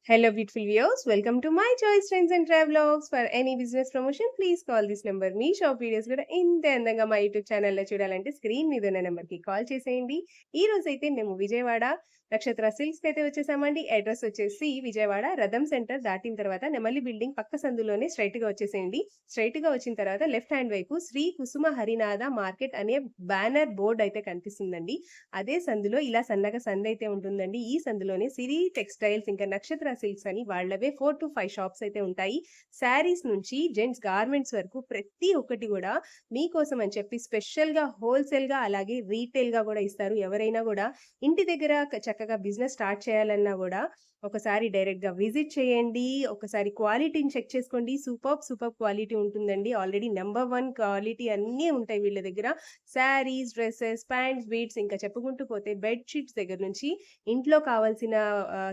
Hello, beautiful viewers. Welcome to my choice trends and travelogs. For any business promotion, please call this number. Me shop videos కూడా ఇంత అందంగా మా YouTube ఛానల్లో చూడాలంటే screen మీద ఉన్న నెంబర్కి కాల్ చేసేయండి. ఈ రోజు అయితే మేము విజయవాడ నక్షత్ర సిల్క్స్ అయితే వచ్చేసామండి. అడ్రస్ వచ్చేసి విజయవాడ రథం సెంటర్ దాటిన తర్వాత నెమలి బిల్డింగ్ పక్క సందులోనే స్ట్రైట్ గా వచ్చేసేయండి. స్ట్రైట్ గా వచ్చిన తర్వాత లెఫ్ట్ హ్యాండ్ వైపు శ్రీ కుసుమ హరినాథ మార్కెట్ అనే బ్యానర్ బోర్డ్ అయితే కనిపిస్తుందండి. అదే సందులో ఇలా సన్నగా సందు అయితే ఉంటుందండి. ఈ సందులోనే సిరి టెక్స్టైల్స్ ఇంకా నక్షత్ర సిల్క్స్ అని వాళ్ళవే 4 to 5 షాప్స్ అయితే ఉంటాయి. శారీస్ నుంచి జెంట్స్ గార్మెంట్స్ వరకు ప్రతి ఒక్కటి కూడా మీకోసం అని చెప్పి స్పెషల్ గా హోల్సేల్ గా అలాగే రీటైల్ గా కూడా ఇస్తారు. ఎవరైనా కూడా ఇంటి దగ్గర చక్కగా బిజినెస్ స్టార్ట్ చేయాలన్నా కూడా ఒకసారి డైరెక్ట్ గా విజిట్ చేయండి. ఒకసారి క్వాలిటీని చెక్ చేసుకోండి. సూపర్ క్వాలిటీ ఉంటుందండి. ఆల్రెడీ నెంబర్ 1 క్వాలిటీ అన్నీ ఉంటాయి వీళ్ళ దగ్గర. శారీస్, డ్రెస్సెస్, ప్యాంట్స్, బీట్స్ ఇంకా చెప్పుకుంటూ పోతే బెడ్ షీట్స్ దగ్గర నుంచి ఇంట్లో కావాల్సిన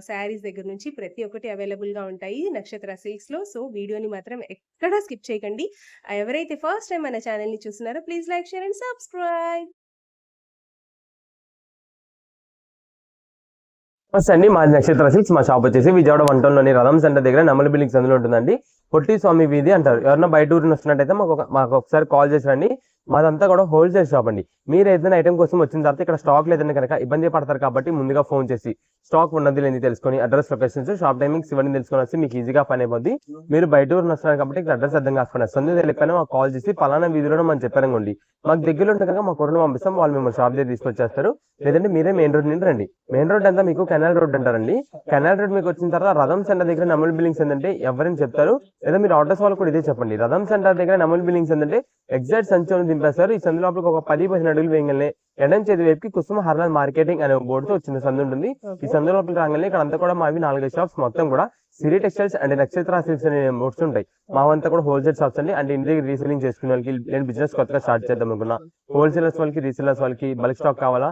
శారీస్ దగ్గర నుంచి ప్రతి ఒక్కటి అవైలబుల్ గా ఉంటాయి నక్షత్ర సిల్క్స్ లో. సో వీడియోని మాత్రం ఎక్కడా స్కిప్ చేయకండి. ఎవరైతే ఫస్ట్ టైం మన ఛానల్ ని చూస్తున్నారో please like, share and subscribe. అండి మాది నక్షత్ర సిల్క్స్. మా షాప్ వచ్చేసి విజయవాడ 1 టౌన్ లోని రథం సెంటర్ దగ్గర నెమలి బిల్డింగ్స్ అందులో ఉంటుందండి. పొట్టి స్వామి వీధి అంటారు. ఎవరైనా బయట ఊరిని వస్తున్నట్టయితే మాకు ఒకసారి కాల్ చేసి రండి. మాదంతా కూడా హోల్సేల్ షాప్ అండి. మీరు ఏదైనా ఐటమ్ కోసం వచ్చిన తర్వాత ఇక్కడ స్టాక్ లేదని కనుక ఇబ్బంది పడతారు కాబట్టి ముందుగా ఫోన్ చేసి స్టాక్ ఉన్నది లేని తెలుసుకొని అడ్రస్, లొకేషన్స్, షాప్ టైమింగ్స్ ఇవన్నీ తెలుసుకొని వచ్చి మీకు ఈజీగా పని అయిపోద్ది. మీరు బయట ఊరిని వస్తున్నారు కాబట్టి ఇక్కడ అడ్రస్ అర్థం కాసుకుని వస్తుంది తెలియకపోయినా మాకు కాల్ చేసి పలానా వీధిలో మనం చెప్పారండి మాకు దగ్గరలో ఉంటే కనుక మా కొరను పంపిస్తాం. వాళ్ళు మిమ్మల్ని షాప్ దగ్గర తీసుకొచ్చేస్తారు. లేదంటే మీరే మెయిన్ రోడ్ నుండి రండి. మెయిన్ రోడ్ అంతా మీకు కెనాల్ రోడ్ అంటారండి. కెనాల్ రోడ్ మీకు వచ్చిన తర్వాత రథం సెంటర్ దగ్గర నెమలి బిల్డింగ్స్ ఏంటంటే ఎవరైనా చెప్తారు, లేదా మీరు ఆర్డర్స్ వాళ్ళు కూడా ఇదే చెప్పండి. రథం సెంటర్ దగ్గర నెమలి బిల్డింగ్స్ ఏంటంటే ఎగ్జాక్ట్ సంచోని దింపేస్తారు. ఈ సందు లోపలికి ఒక 10-15 అడుగులు వేయగానే ఎడం చేతి వైపుకి కుసుమ హరినాథ మార్కెటింగ్ అనే బోర్డుతో వచ్చిన సందు ఉంటుంది. ఈ సందు లోపలికి రాగానే ఇక్కడ అంతా కూడా మావి 4-5 షాప్స్ మొత్తం కూడా సిరి టెక్స్టైల్స్ అండ్ నక్షత్ర సిల్క్స్ అనే బోర్డ్స్ ఉంటాయి. మావంతా కూడా హోల్సేల్ షాప్స్ అండి. అంటే ఇంటి దగ్గర రీసెలింగ్ చేసుకునే వాళ్ళకి, నేను బిజినెస్ కొత్తగా స్టార్ట్ చేద్దాం అనుకున్నా హోల్సేలర్స్ వాళ్ళకి, రీసేలర్స్ వాళ్ళకి బల్క్ స్టాక్ కావాలా,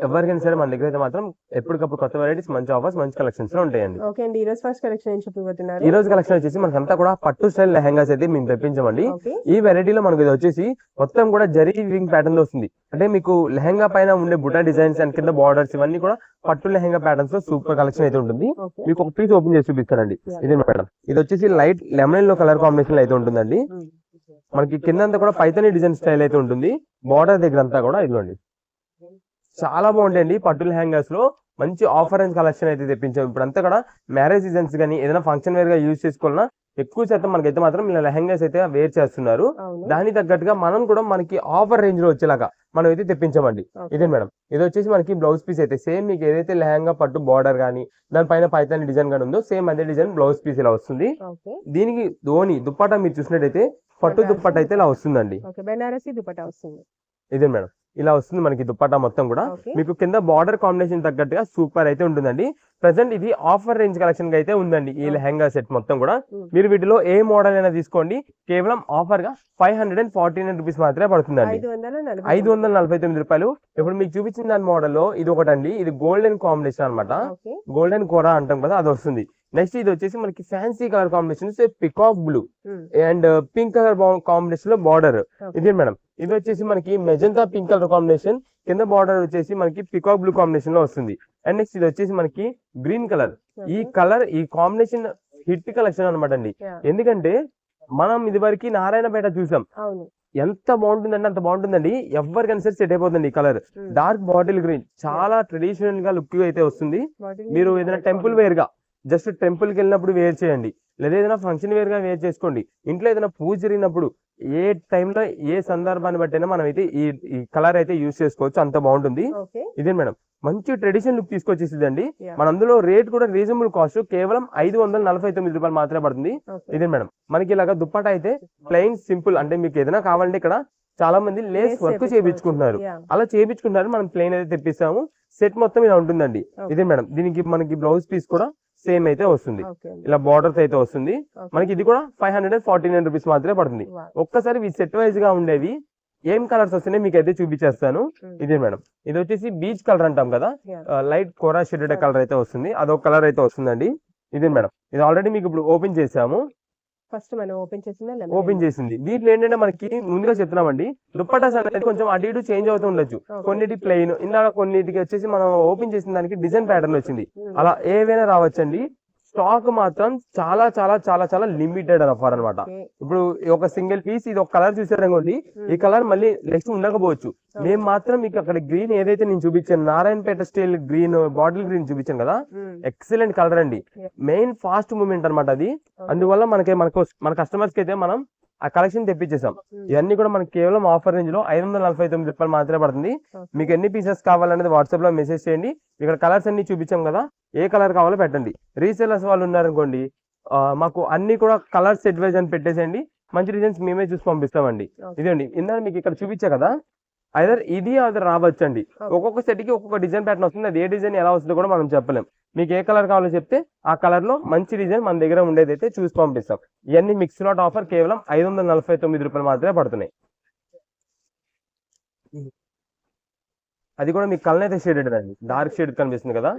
ఎవరికైనా సరే మన దగ్గర అయితే మాత్రం ఎప్పటికప్పుడు కొత్త వెరైటీస్, మంచి ఆఫర్స్, మంచి కలెక్షన్స్ లో ఉంటాయండి. ఓకే అండి, ఈ రోజు ఫస్ట్ కలెక్షన్ ఏం చెప్పబోతున్నారు? ఈ రోజు కలెక్షన్ వచ్చేసి మనకంతా కూడా పట్టు స్టైల్ లెహంగాస్ అయితే మేము తెప్పించామండి. ఈ వెరైటీలో మనకు ఇది వచ్చేసి మొత్తం కూడా జరీ వీవింగ్ ప్యాటర్న్ లో వస్తుంది. అంటే మీకు లెహంగా పైన ఉండే బుటా డిజైన్స్ అండ్ కింద బార్డర్స్ ఇవన్నీ కూడా పట్టు లెహంగా ప్యాటర్న్స్ లో సూపర్ కలెక్షన్ అయితే ఉంటుంది. మీకు ఒక పీస్ ఓపెన్ చేసి చూపిస్తానండి. ఇది మేడం, ఇది వచ్చేసి లైట్ లెమన్ లో కలర్ కాంబినేషన్ అయితే ఉంటుందండి. మనకి కింద అంతా కూడా పైతని డిజైన్ స్టైల్ అయితే ఉంటుంది. బార్డర్ దగ్గర అంతా కూడా ఇదిగోండి చాలా బాగుంటాయండి. పట్టు లెహంగాస్ లో మంచి ఆఫర్ అండ్ కలెక్షన్ అయితే తెప్పించాం. ఇప్పుడు అంతా కూడా మ్యారేజ్ సీజన్స్ కానీ ఏదైనా ఫంక్షన్ వేర్ గా యూజ్ చేసుకోవాలన్నా ఎక్కువ శాతం మనకైతే మాత్రం ఇలా లెహంగాస్ అయితే వేర్ చేస్తున్నారు. దానికి తగ్గట్టుగా మనం కూడా మనకి ఆఫర్ రేంజ్ లో వచ్చేలాగా మనం అయితే తెప్పించామండి. ఇదే మేడం, ఇది వచ్చేసి మనకి బ్లౌజ్ పీస్ అయితే సేమ్ మీకు ఏదైతే లెహంగా పట్టు బార్డర్ కానీ దానిపైన పైతాని డిజైన్ కానీ ఉందో సేమ్ అదే డిజైన్ బ్లౌజ్ పీస్ ఇలా వస్తుంది. దీనికి ధోని దుప్పటా మీరు చూసినట్టయితే పట్టు దుప్పట అయితే ఇలా వస్తుందండి. బెనారసి దుపట్టా వస్తుంది. ఇదే మేడం, ఇలా వస్తుంది మనకి దుప్పటా మొత్తం కూడా. మీకు కింద బార్డర్ కాంబినేషన్ తగ్గట్టుగా సూపర్ అయితే ఉంటుందండి. ప్రెసెంట్ ఇది ఆఫర్ రేంజ్ కలెక్షన్ గా అయితే ఉందండి. ఈ లెహంగా సెట్ మొత్తం కూడా మీరు వీటిలో ఏ మోడల్ అయినా తీసుకోండి, కేవలం ఆఫర్ గా 549 రూపీస్ మాత్రమే పడుతుందండి. 549 రూపాయలు. ఇప్పుడు మీకు చూపించిన దాని మోడల్ లో ఇది ఒకటండి. ఇది గోల్డెన్ కాంబినేషన్ అనమాట. గోల్డెన్ కోరా అంటాం కదా, అది వస్తుంది. నెక్స్ట్ ఇది వచ్చేసి మనకి fancy colour combination, peacock blue and pink colour combination లో బార్డర్. ఇదే మేడం, ఇది వచ్చేసి మనకి మెజంతా పింక్ కలర్ కాంబినేషన్, కింద బార్డర్ వచ్చేసి మనకి పికాక్ బ్లూ కాంబినేషన్ లో వస్తుంది. అండ్ నెక్స్ట్ ఇది వచ్చేసి మనకి గ్రీన్ కలర్. ఈ కాంబినేషన్ హిట్ కలెక్షన్ అనమాట అండి. ఎందుకంటే మనం ఇది వరకు నారాయణపేట చూసాం, ఎంత బాగుంటుందండి అంత బాగుంటుందండి. ఎవరికైనా సరే సెట్ అయిపోతుంది. ఈ కలర్ డార్క్ బాటిల్ గ్రీన్ చాలా ట్రెడిషనల్ గా లుక్ అయితే వస్తుంది. మీరు ఏదైనా టెంపుల్ వేర్ గా జస్ట్ టెంపుల్ కి వెళ్ళినప్పుడు వేర్ చేయండి, లేదా ఏదైనా ఫంక్షన్ వేర్ గా వేర్ చేసుకోండి. ఇంట్లో ఏదైనా పూజ జరిగినప్పుడు ఏ టైంలో ఏ సందర్భాన్ని బట్టైనా మనం అయితే ఈ కలర్ అయితే యూజ్ చేసుకోవచ్చు. అంత బాగుంటుంది. ఇదే మేడం, మంచి ట్రెడిషన్ లుక్ తీసుకొచ్చేసిందండి. మన అందులో రేట్ కూడా రీజనబుల్ కాస్ట్, కేవలం 549 రూపాయలు మాత్రమే పడుతుంది. ఇదే మేడం, మనకి ఇలాగా దుప్పట అయితే ప్లెయిన్ సింపుల్. అంటే మీకు ఏదైనా కావాలంటే ఇక్కడ చాలా మంది లేస్ వర్క్ చేయించుకుంటున్నారు, అలా చేయించుకుంటున్నారు. మనం ప్లెయిన్ అయితే తెప్పిస్తాము. సెట్ మొత్తం ఇలా ఉంటుందండి. ఇదే మేడం, దీనికి మనకి బ్లౌజ్ పీస్ కూడా సేమ్ అయితే వస్తుంది. ఇలా బార్డర్స్ అయితే వస్తుంది. మనకి ఇది కూడా 549 రూపీస్ మాత్రమే పడుతుంది. ఒక్కసారి ఈ సెట్ వైజ్ గా ఉండేవి ఏం కలర్స్ వస్తున్నాయి మీకు అయితే చూపించేస్తాను. ఇదే మేడం, ఇది వచ్చేసి బీచ్ కలర్ అంటాం కదా, లైట్ కోరా షెడెడ్ కలర్ అయితే వస్తుంది. అదొక కలర్ అయితే వస్తుందండి. ఇదే మేడం, ఇది ఆల్రెడీ మీకు ఇప్పుడు ఓపెన్ చేసాము. ఫస్ట్ మనం ఓపెన్ చేసింది. దీంట్లో ఏంటంటే మనకి ముందుగా చెప్తున్నామండి, దుప్పటాస్ అనేది కొంచెం అటు ఇటు చేంజ్ అవుతూ ఉండొచ్చు. కొన్నిటి ప్లెయిన్, ఇందాక కొన్నిటికి వచ్చేసి మనం ఓపెన్ చేసిన దానికి డిజైన్ ప్యాటర్న్ వచ్చింది. అలా ఏవైనా రావచ్చండి. స్టాక్ మాత్రం చాలా చాలా చాలా చాలా లిమిటెడ్ ఆఫర్ అనమాట. ఇప్పుడు ఒక సింగిల్ పీస్ ఇది ఒక కలర్ చూసారనుకోండి, ఈ కలర్ మళ్ళీ నెక్స్ట్ ఉండకపోవచ్చు. మేము మాత్రం మీకు అక్కడ గ్రీన్ ఏదైతే నేను చూపించాను, Narayanpet style green, bottle green చూపించాను కదా, ఎక్సలెంట్ కలర్ అండి. మెయిన్ ఫాస్ట్ మూవ్మెంట్ అనమాట అది. అందువల్ల మన కస్టమర్స్ కి అయితే మనం ఆ కలెక్షన్ తెప్పించేసాం. ఇవన్నీ కూడా మనకి కేవలం ఆఫర్ రేంజ్ లో 549 రూపాయలు మాత్రమే పడుతుంది. మీకు ఎన్ని పీసెస్ కావాలనేది వాట్సాప్ లో మెసేజ్ చేయండి. ఇక్కడ కలర్స్ అన్ని చూపించాం కదా, ఏ కలర్ కావాలో పెట్టండి. రీసేలర్స్ వాళ్ళు ఉన్నారనుకోండి, మాకు అన్ని కూడా కలర్స్ సెట్ వైజ్ అని పెట్టేసేయండి, మంచి డిజైన్స్ మేమే చూసి పంపిస్తామండి. ఇదండి ఇందాక మీకు ఇక్కడ చూపించా కదా, ఐదర్ ఇది అది రావచ్చండి. ఒక్కొక్క సెట్ కి ఒక్కొక్క డిజైన్ ప్యాటర్న్ వస్తుంది. అది ఏ డిజైన్ ఎలా వస్తుందో కూడా మనం చెప్పలేం. మీకు ఏ కలర్ కావాలో చెప్తే ఆ కలర్ లో మంచి డిజైన్ మన దగ్గర ఉండేదైతే చూసి పంపిస్తాం. ఇవన్నీ మిక్స్ లాట్ ఆఫర్ కేవలం 549 రూపాయలు మాత్రమే పడుతున్నాయి. అది కూడా మీకు కలనైతే షేడెడ్ అండి, డార్క్ షేడ్ కనిపిస్తుంది కదా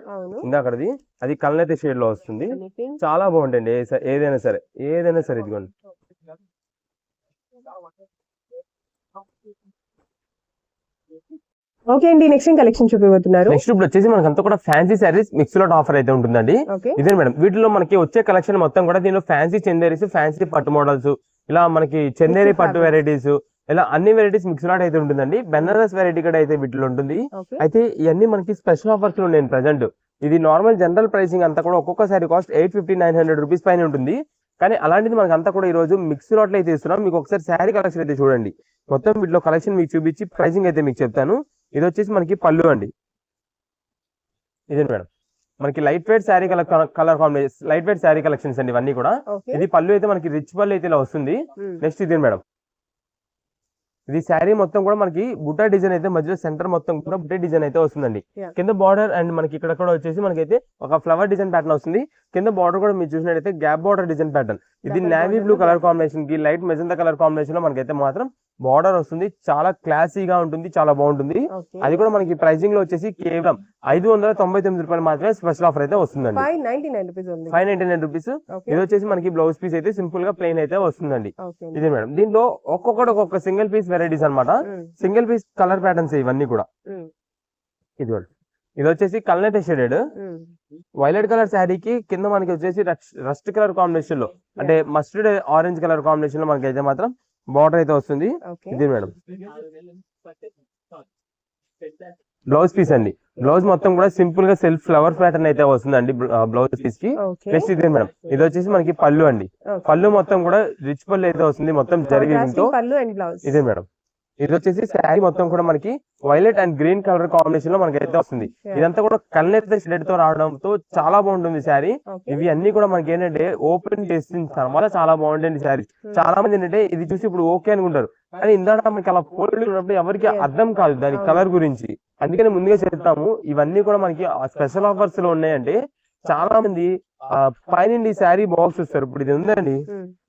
ఇందాకది, అది కలనైతే షేడ్ లో వస్తుంది. చాలా బాగుంటుంది. ఏదైనా సరే ఇదిగోండి. ఓకే అండి, నెక్స్ట్ కలెక్షన్ చూపిపోతున్నారు. నెక్స్ట్ ఇప్పుడు వచ్చేసి మనకంతా కూడా fancy saris mix lot offer అయితే ఉంటుందండి. ఇదే మేడం, వీటిలో మనకి వచ్చే కలెక్షన్ మొత్తం కూడా దీనిలో ఫ్యాన్సీ చందేరీస్, ఫ్యాన్సీ పట్టు మోడల్స్, ఇలా మనకి చందేరి పట్టు వెరైటీస్, ఇలా అన్ని వెరైటీస్ మిక్స్ లాట్ అయితే ఉంటుందండి. బెనారస్ వెరైటీ కూడా అయితే వీటిలో ఉంటుంది. అయితే ఇవన్నీ మనకి స్పెషల్ ఆఫర్స్ లో ఉన్నాయి ప్రెసెంట్. ఇది నార్మల్ జనరల్ ప్రైసింగ్ అంతా కూడా ఒక్కొక్క సారీ కాస్ట్ 850-900 రూపీస్ పైన ఉంటుంది. కానీ అలాంటిది మనకి అంతా కూడా ఈ రోజు మిక్స్ లాట్ అయితే ఇస్తున్నాం. మీకు ఒకసారి శారీ కలెక్షన్ అయితే చూడండి. మొత్తం వీటిలో కలెక్షన్ మీకు చూపించి ప్రైసింగ్ అయితే మీకు చెప్తాను. ఇది వచ్చేసి మనకి పళ్ళు అండి. ఇదే మేడం, మనకి light weight sari colour combination, light weight sari collections అండి ఇవన్నీ కూడా. ఇది పళ్ళు అయితే మనకి రిచ్ పళ్ళు అయితే ఇలా వస్తుంది. నెక్స్ట్ ఇది మేడం, ఇది శారీ మొత్తం కూడా మనకి బుట్టా డిజైన్ అయితే మధ్యలో సెంటర్ మొత్తం కూడా బుట్టా డిజైన్ అయితే వస్తుందండి. కింద బార్డర్ అండ్ మనకి ఇక్కడ కూడా వచ్చేసి మనకైతే ఒక ఫ్లవర్ డిజైన్ ప్యాటర్న్ వస్తుంది. కింద బార్డర్ కూడా మీరు చూసినట్టయితే గ్యాప్ బార్డర్ డిజైన్ ప్యాటర్న్. ఇది నేవీ బ్లూ కలర్ కాంబినేషన్ కి లైట్ మెజంతా కలర్ కాంబినేషన్ లో మనకైతే మాత్రం బార్డర్ వస్తుంది. చాలా క్లాసీగా ఉంటుంది, చాలా బాగుంటుంది. అది కూడా మనకి ప్రైసింగ్ లో వచ్చేసి కేవలం 599 రూపాయలు మాత్రమే స్పెషల్ ఆఫర్ అయితే వస్తుందండి. 599 రూపీస్. ఇది వచ్చేసి మనకి బ్లౌజ్ పీస్ అయితే సింపుల్ గా ప్లెయిన్ అయితే వస్తుందండి. ఇది మేడం, దీంట్లో ఒక్కొక్క సింగిల్ పీస్ వెరైటీస్ అనమాట. సింగిల్ పీస్ కలర్ ప్యాటర్న్స్ ఇవన్నీ కూడా. ఇది వచ్చేసి కలనైతే షేడెడ్ వైలెట్ కలర్ శారీకి కింద మనకి వచ్చేసి రస్ట్ కలర్ కాంబినేషన్ లో, అంటే మస్టర్డ్ ఆరెంజ్ కలర్ కాంబినేషన్ లో మనకి అయితే మాత్రం బార్డర్ అయితే వస్తుంది. ఇది మేడం బ్లౌజ్ పీస్ అండి. బ్లౌజ్ మొత్తం కూడా సింపుల్ గా సెల్ఫ్ ఫ్లవర్ ప్యాటర్న్ అయితే వస్తుందండి బ్లౌజ్ పీస్ కి. నెక్స్ట్ ఇదే మేడం, ఇది వచ్చేసి మనకి పళ్ళు అండి. పళ్ళు మొత్తం కూడా రిచ్ పళ్ళు అయితే వస్తుంది, మొత్తం జరిగిందో. ఇదే మేడం, ఇది వచ్చేసి శారీ మొత్తం కూడా మనకి violet and green colour combination లో మనకి అయితే వస్తుంది. ఇదంతా కూడా కళ్ళెత్త షెడ్ తో రావడంతో చాలా బాగుంటుంది శారీ. ఇవి అన్ని కూడా మనకి ఏంటంటే ఓపెన్ చేసిన తర్వాత చాలా బాగుంటుంది శారీ. చాలా మంది ఏంటంటే ఇది చూసి ఇప్పుడు ఓకే అనుకుంటారు, కానీ ఇందాక మనకి అలా ఫోటోలు ఉన్నప్పుడు ఎవరికి అర్థం కాదు దాని కలర్ గురించి. అందుకని ముందుగా చెప్తాము, ఇవన్నీ కూడా మనకి స్పెషల్ ఆఫర్స్ లో ఉన్నాయంటే చాలా మంది పైన శారీ బాక్స్ చూస్తారు. ఇప్పుడు ఇది ఉందండి,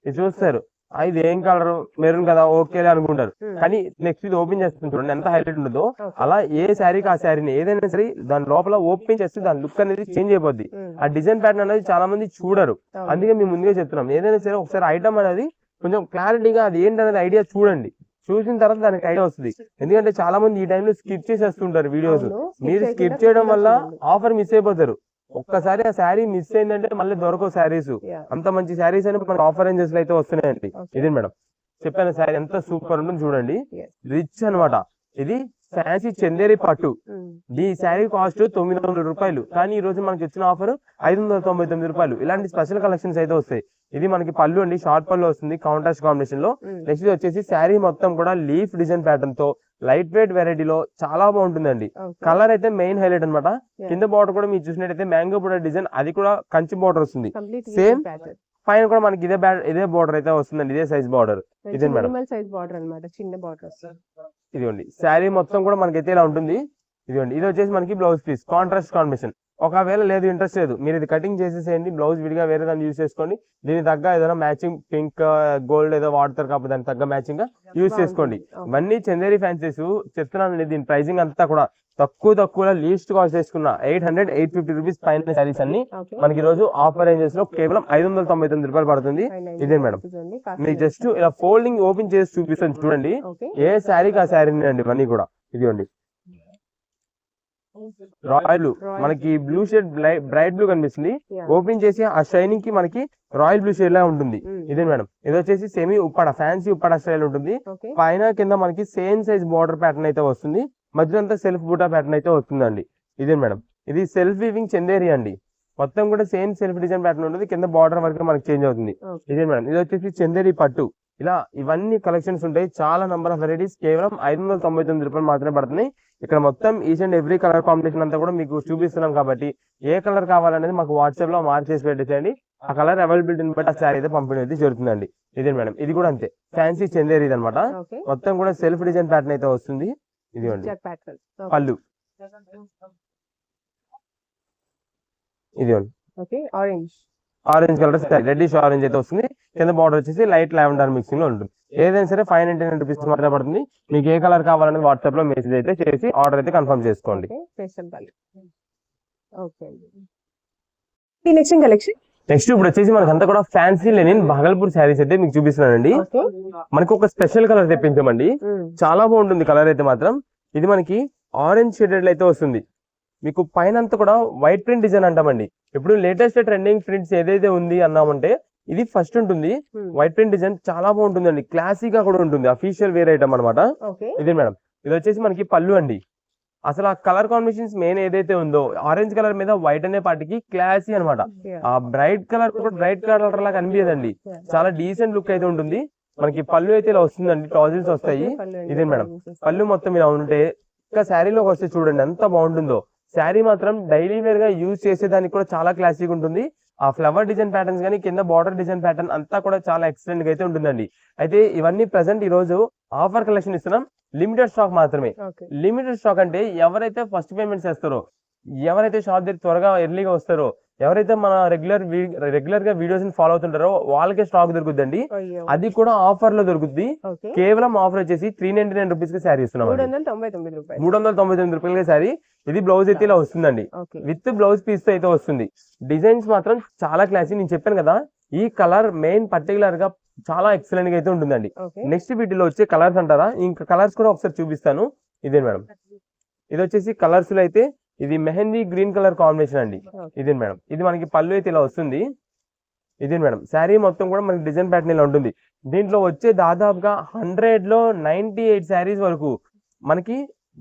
ఇది చూస్తారు, ఇది ఏం కలర్ మెరూన్ కదా ఓకేలే అనుకుంటారు. కానీ నెక్స్ట్ ఇది ఓపెన్ చేస్తుంది చూడండి ఎంత హైలైట్ ఉండదో. అలా ఏ శారీకి ఆ శారీని ఏదైనా సరే దాని లోపల ఓపెన్ చేస్తే దాని లుక్ అనేది చేంజ్ అయిపోద్ది. ఆ డిజైన్ ప్యాటర్న్ అనేది చాలా మంది చూడరు. అందుకే మేము ముందుగా చెప్తున్నాం, ఏదైనా సరే ఒకసారి ఐటమ్ అనేది కొంచెం క్లారిటీగా అది ఏంటనేది ఐడియా చూడండి. చూసిన తర్వాత దానికి ఐడియా వస్తుంది. ఎందుకంటే చాలా మంది ఈ టైంలో స్కిప్ చేసేస్తుంటారు వీడియోస్. మీరు స్కిప్ చేయడం వల్ల ఆఫర్ మిస్ అయిపోతారు. ఒక్కసారి ఆ శారీ మిస్ అయిందంటే మళ్ళీ దొరకవు శారీస్. అంత మంచి శారీస్ అని మనకు ఆఫర్ రేంజెస్ లో అయితే వస్తున్నాయండి. ఇది మేడం చెప్పాను, శారీ ఎంత సూపర్ ఉంటుంది చూడండి, రిచ్ అనమాట. ఇది ఫ్యాన్సీ చందేరి పట్టు. ఈ శారీ కాస్ట్ 900 రూపాయలు, కానీ ఈ రోజు మనకి వచ్చిన ఆఫర్ 599 రూపాయలు. ఇలాంటి స్పెషల్ కలెక్షన్స్ అయితే వస్తాయి. ఇది మనకి పళ్ళు అండి, షార్ట్ పళ్ళు వస్తుంది కాంట్రాస్ట్ కాంబినేషన్ లో. నెక్స్ట్ వచ్చేసి శారీ మొత్తం కూడా లీఫ్ డిజైన్ ప్యాటర్న్ తో లైట్ వెయిట్ వెరైటీలో చాలా బాగుంటుందండి. కలర్ అయితే మెయిన్ హైలైట్ అనమాట. కింద బార్డర్ కూడా మీరు చూసినట్టయితే మ్యాంగో బోర్డర్ డిజైన్, అది కూడా కంచి బార్డర్ వస్తుంది సేమ్. పైన కూడా మనకి ఇదే బార్డర్ అయితే వస్తుందండి, ఇదే సైజ్ బార్డర్. ఇదే మేడం ఇదిగోండి శారీ మొత్తం కూడా మనకైతే ఇలా ఉంటుంది. ఇదిగోండి ఇది వచ్చేసి మనకి బ్లౌజ్ పీస్ కాంట్రాస్ట్ కాంబినేషన్. ఒకవేళ లేదు ఇంట్రెస్ట్ లేదు, మీరు ఇది కటింగ్ చేసేసేయండి, బ్లౌజ్ విడిగా వేరే దాన్ని యూజ్ చేసుకోండి. దీనికి తగ్గ ఏదైనా మ్యాచింగ్ పింక్ గోల్డ్ ఏదో వాడతారు కాబట్టి దానికి తగ్గ మ్యాచింగ్ గా యూజ్ చేసుకోండి. ఇవన్నీ చందేరి ఫ్యాన్సీస్ చెప్తున్నానండి. దీని ప్రైసింగ్ అంతా కూడా తక్కువ లీస్ట్ కాస్ట్ చేసుకున్న 800-850 రూపీస్ పైన శారీస్ అన్ని మనకి ఈ రోజు ఆఫర్ రేంజెస్ లో కేవలం 599 రూపాయలు పడుతుంది. ఇదే మేడం, మీకు జస్ట్ ఇలా ఫోల్డింగ్ ఓపెన్ చేసి చూపిస్తాను చూడండి, ఏ శారీకి ఆ శారీ అండి ఇవన్నీ కూడా. ఇదిగోండి రాయల్ మనకి బ్లూ షేడ్ బ్రైట్ బ్లూ కనిపిస్తుంది. ఓపెన్ చేసి ఆ షైనింగ్ కి మనకి రాయల్ బ్లూ షేడ్ లా ఉంటుంది. ఇదే మేడం, ఇది వచ్చేసి semi Uppada fancy Uppada style ఉంటుంది. పైన కింద మనకి సేమ్ సైజ్ బార్డర్ ప్యాటర్న్ అయితే వస్తుంది. మధ్యలో అంతా సెల్ఫ్ బూటా ప్యాటర్న్ అయితే వస్తుందండి. ఇదే మేడం, ఇది సెల్ఫ్ వీవింగ్ చందేరి అండి. మొత్తం కూడా సేమ్ సెల్ఫ్ డిజైన్ ప్యాటర్న్ ఉంటుంది. కింద బార్డర్ వరకు మనకి చేంజ్ అవుతుంది. ఇదే మేడం, ఇది వచ్చేసి చందేరి పట్టు. ఇలా ఇవన్నీ కలెక్షన్స్ ఉంటాయి. చాలా నంబర్ ఆఫ్ వెరైటీస్ కేవలం 599 రూపాయలు మాత్రమే పడుతున్నాయి. ఇక్కడ మొత్తం each and every colour combination అంతా కూడా మీకు చూపిస్తున్నాం కాబట్టి ఏ కలర్ కావాలనేది మాకు వాట్సాప్ లో మార్క్ చేసి పెట్టేసేయండి. ఆ కలర్ అవైలబిలిటీని బట్టి ఆ శారీ అయితే పంపిణీ అయితే జరుగుతుందండి. ఇదే మేడం, ఇది కూడా అంతే ఫ్యాన్సీ చందేరి ఇది అనమాట. మొత్తం కూడా సెల్ఫ్ డిజైన్ ప్యాటర్న్ అయితే వస్తుంది. ఇదిగోండి పళ్ళు, ఇదిగోండి ఆరెంజ్ కలర్ రెడ్డిష్ ఆరెంజ్ అయితే వస్తుంది. కింద బార్డర్ వచ్చేసి లైట్ లావెండర్ మిక్సింగ్ లో ఉంటుంది. ఏదైనా సరే 599 రూపీస్ మాత్రమే పడుతుంది. మీకు ఏ కలర్ కావాలనేది వాట్సాప్ లో మెసేజ్ అయితే చేసి ఆర్డర్ అయితే కన్ఫర్మ్ చేసుకోండి. నెక్స్ట్ ఇప్పుడు వచ్చేసి మనకంతా కూడా ఫ్యాన్సీ లెనిన్ భాగల్పూర్ శారీస్ అయితే మీకు చూపిస్తున్నానండి. మనకి ఒక స్పెషల్ కలర్ తెప్పించామండి. చాలా బాగుంటుంది కలర్ అయితే మాత్రం. ఇది మనకి ఆరెంజ్ షేడెడ్ అయితే వస్తుంది. మీకు పైన అంతా కూడా వైట్ ప్రింట్ డిజైన్ అంటామండి. ఇప్పుడు లేటెస్ట్ ట్రెండింగ్ ప్రింట్స్ ఏదైతే ఉంది అన్నామంటే ఇది ఫస్ట్ ఉంటుంది. వైట్ ప్రింట్ డిజైన్ చాలా బాగుంటుందండి. క్లాసీగా కూడా ఉంటుంది. అఫీషియల్ వేర్ ఐటమ్ అనమాట. ఇదే మేడం, ఇది వచ్చేసి మనకి పళ్ళు అండి. అసలు ఆ కలర్ కాంబినేషన్స్ మెయిన్ ఏదైతే ఉందో ఆరెంజ్ కలర్ మీద వైట్ అనే పాటికి క్లాసీ అనమాట. ఆ బ్రైట్ కలర్ కూడా బ్రైట్ కలర్ లాగా అనిపించదండి. చాలా డీసెంట్ లుక్ అయితే ఉంటుంది. మనకి పళ్ళు అయితే ఇలా వస్తుందండి, టాజిల్స్ వస్తాయి. ఇదే మేడం, పళ్ళు మొత్తం ఇలా ఉంటే ఇంకా శారీలోకి వస్తే చూడండి ఎంత బాగుంటుందో. శారీ మాత్రం డైలీ వేర్ గా యూజ్ చేసేదానికి కూడా చాలా క్లాసిక్ ఉంటుంది. ఆ ఫ్లవర్ డిజైన్ ప్యాటర్న్స్ కానీ కింద బార్డర్ డిజైన్ ప్యాటర్న్ అంతా కూడా చాలా ఎక్సలెంట్ గా అయితే ఉంటుందండి. అయితే ఇవన్నీ ప్రెసెంట్ ఈ రోజు ఆఫర్ కలెక్షన్ ఇస్తున్నాం. లిమిటెడ్ స్టాక్ మాత్రమే. లిమిటెడ్ స్టాక్ అంటే ఎవరైతే ఫస్ట్ పేమెంట్ చేస్తారో, ఎవరైతే షాప్ దగ్గర త్వరగా ఎర్లీగా వస్తారో, ఎవరైతే మన రెగ్యులర్ గా వీడియోస్ ఫాలో అవుతుంటారో వాళ్ళకే స్టాక్ దొరుకుద్దండి. అది కూడా ఆఫర్ లో దొరుకుతుంది. కేవలం ఆఫర్ వచ్చేసి 399 రూపీస్ కి శారీ ఇస్తున్నాం. 399 రూపాయలకి శారీ. ఇది బ్లౌజ్ అయితే ఇలా వస్తుందండి. విత్ బ్లౌజ్ పీస్ తో అయితే వస్తుంది. డిజైన్స్ మాత్రం చాలా క్లాసీ. నేను చెప్పాను కదా ఈ కలర్ మెయిన్ పర్టికులర్ గా చాలా ఎక్సలెంట్ గా అయితే ఉంటుందండి. నెక్స్ట్ వీటిలో వచ్చే కలర్స్ అంటారా, ఇంకా కలర్స్ కూడా ఒకసారి చూపిస్తాను. ఇదే మేడం, ఇది వచ్చేసి కలర్స్ లో అయితే ఇది మెహందీ గ్రీన్ కలర్ కాంబినేషన్ అండి. ఇదే మేడం, ఇది మనకి పళ్ళు అయితే ఇలా వస్తుంది. ఇదే మేడం, శారీ మొత్తం కూడా మనకి డిజైన్ ప్యాటర్న్ ఇలా ఉంటుంది. దీంట్లో వచ్చే దాదాపుగా 100 లో 98 శారీస్ వరకు మనకి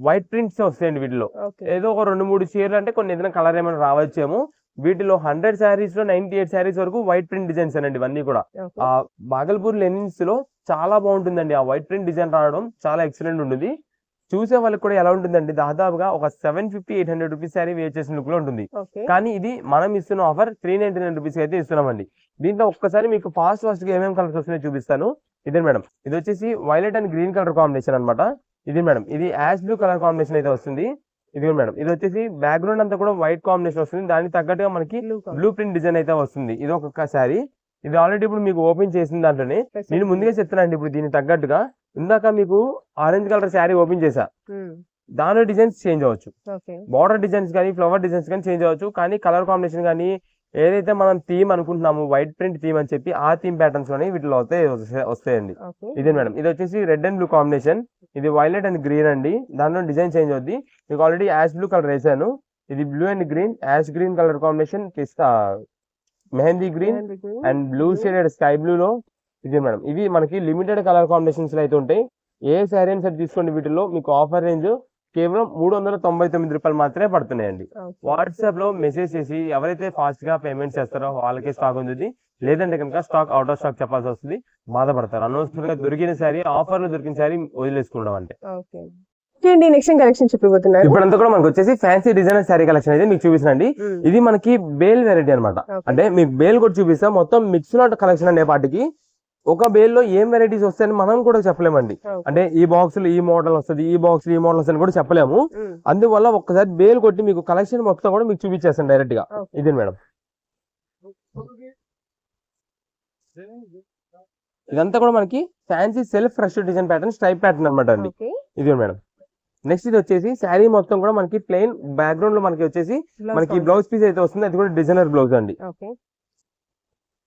వైట్ ప్రింట్స్ వస్తాయండి. వీటిలో ఏదో ఒక 2-3 చీరలు అంటే కొన్ని ఏదైనా కలర్ ఏమైనా రావచ్చేమో. వీటిలో 100 శారీస్ లో 98 శారీస్ వరకు వైట్ ప్రింట్ డిజైన్స్ అండి. ఇవన్నీ కూడా ఆ భాగల్పూర్ లెనిన్స్ లో చాలా బాగుంటుందండి. ఆ వైట్ ప్రింట్ డిజైన్ రావడం చాలా ఎక్సలెంట్ ఉంటుంది. చూసే వాళ్ళకి కూడా ఎలా ఉంటుందండి, దాదాపుగా ఒక 750-800 రూపీస్ శారీ వేర్ చేసిన లుక్ లో ఉంటుంది. కానీ ఇది మనం ఇస్తున్న ఆఫర్ 399 రూపీస్ అయితే ఇస్తున్నామండి. దీంట్లో ఒక్కసారి మీకు ఫాస్ట్ గా ఏమేమి కలర్స్ వస్తున్నాయో చూపిస్తాను. ఇదే మేడం, ఇది వచ్చేసి violet and green colour combination అనమాట. ఇది మేడం, ఇది యాష్ బ్లూ కలర్ కాంబినేషన్ అయితే వస్తుంది. ఇది మేడం, ఇది వచ్చేసి బ్యాక్గ్రౌండ్ అంతా కూడా వైట్ కాంబినేషన్ వస్తుంది. దానికి తగ్గట్టుగా మనకి బ్లూ ప్రింట్ డిజైన్ అయితే వస్తుంది. ఇది ఒక శారీ. ఇది ఆల్రెడీ ఇప్పుడు మీకు ఓపెన్ చేసిన దాంట్లోనే నేను ముందుగా చెప్తానండి. ఇప్పుడు దీనికి తగ్గట్టుగా ఇందాక మీకు ఆరెంజ్ కలర్ శారీ ఓపెన్ చేశా, దానిలో డిజైన్స్ చేంజ్ అవ్వచ్చు. బార్డర్ డిజైన్స్ కానీ ఫ్లవర్ డిజైన్స్ కానీ చేంజ్ అవ్వచ్చు. కానీ కలర్ కాంబినేషన్ కానీ ఏదైతే మనం థీమ్ అనుకుంటున్నాము వైట్ ప్రింట్ థీమ్ అని చెప్పి ఆ థీమ్ ప్యాటర్న్స్ లోనే వీటిలో వస్తాయండి. ఇదే మేడం, ఇది వచ్చేసి రెడ్ అండ్ బ్లూ కాంబినేషన్. ఇది వైలెట్ అండ్ గ్రీన్ అండి. దానిలో డిజైన్ చేంజ్ అవుద్ది. మీకు ఆల్రెడీ యాష్ బ్లూ కలర్ వేసాను. ఇది blue and green, ash green colour combination, mehndi green and blue shaded sky blue లో. ఇది మేడం, ఇవి మనకి లిమిటెడ్ కలర్ కాంబినేషన్స్ లో అయితే ఉంటాయి. ఏ శారీ అని సరి తీసుకోండి. వీటిలో మీకు ఆఫర్ రేంజ్ కేవలం 399 రూపాయలు మాత్రమే పడుతున్నాయండి. వాట్సాప్ లో మెసేజ్ చేసి ఎవరైతే ఫాస్ట్ గా పేమెంట్ చేస్తారో వాళ్ళకి స్టాక్ ఉంది. లేదంటే కనుక స్టాక్ అవుట్ ఆఫ్ స్టాక్ చెప్పాల్సి వస్తుంది, బాధపడతారు. అనవసరంగా దొరికిన శారీ, ఆఫర్ లో దొరికిన శారీ వదిలేసుకున్నాం అంటే. ఇప్పుడంతా కూడా మనకు వచ్చేసి ఫ్యాన్సీ డిజైనర్ శారీ కలెక్షన్ అయితే మీకు చూపిస్తానండి. ఇది మనకి బేల్ వెరైటీ అనమాట. అంటే మీకు బేల్ కూడా చూపిస్తాం. మొత్తం మిక్స్ లాట్ కలెక్షన్ అనే పాటికి ఒక బేల్ లో ఏం వెరైటీస్ వస్తాయని మనం కూడా చెప్పలేమండి. అంటే ఈ బాక్స్ లో ఈ మోడల్ వస్తుంది, ఈ బాక్స్ ఈ మోడల్ వస్తుంది కూడా చెప్పలేము. అందువల్ల ఒక్కసారి బేల్ కొట్టి మీకు కలెక్షన్ మొత్తం కూడా మీకు చూపించేస్తాను డైరెక్ట్ గా. ఇది మేడం, ఇదంతా కూడా మనకి fancy self fresh design pattern stripe pattern అనమాట అండి. ఇది మేడం, నెక్స్ట్ ఇది వచ్చేసి శారీ మొత్తం కూడా మనకి ప్లెయిన్ బ్యాక్గ్రౌండ్ లో మనకి వచ్చేసి మనకి బ్లౌజ్ పీస్ అయితే వస్తుంది. అది కూడా డిజైనర్ బ్లౌజ్ అండి.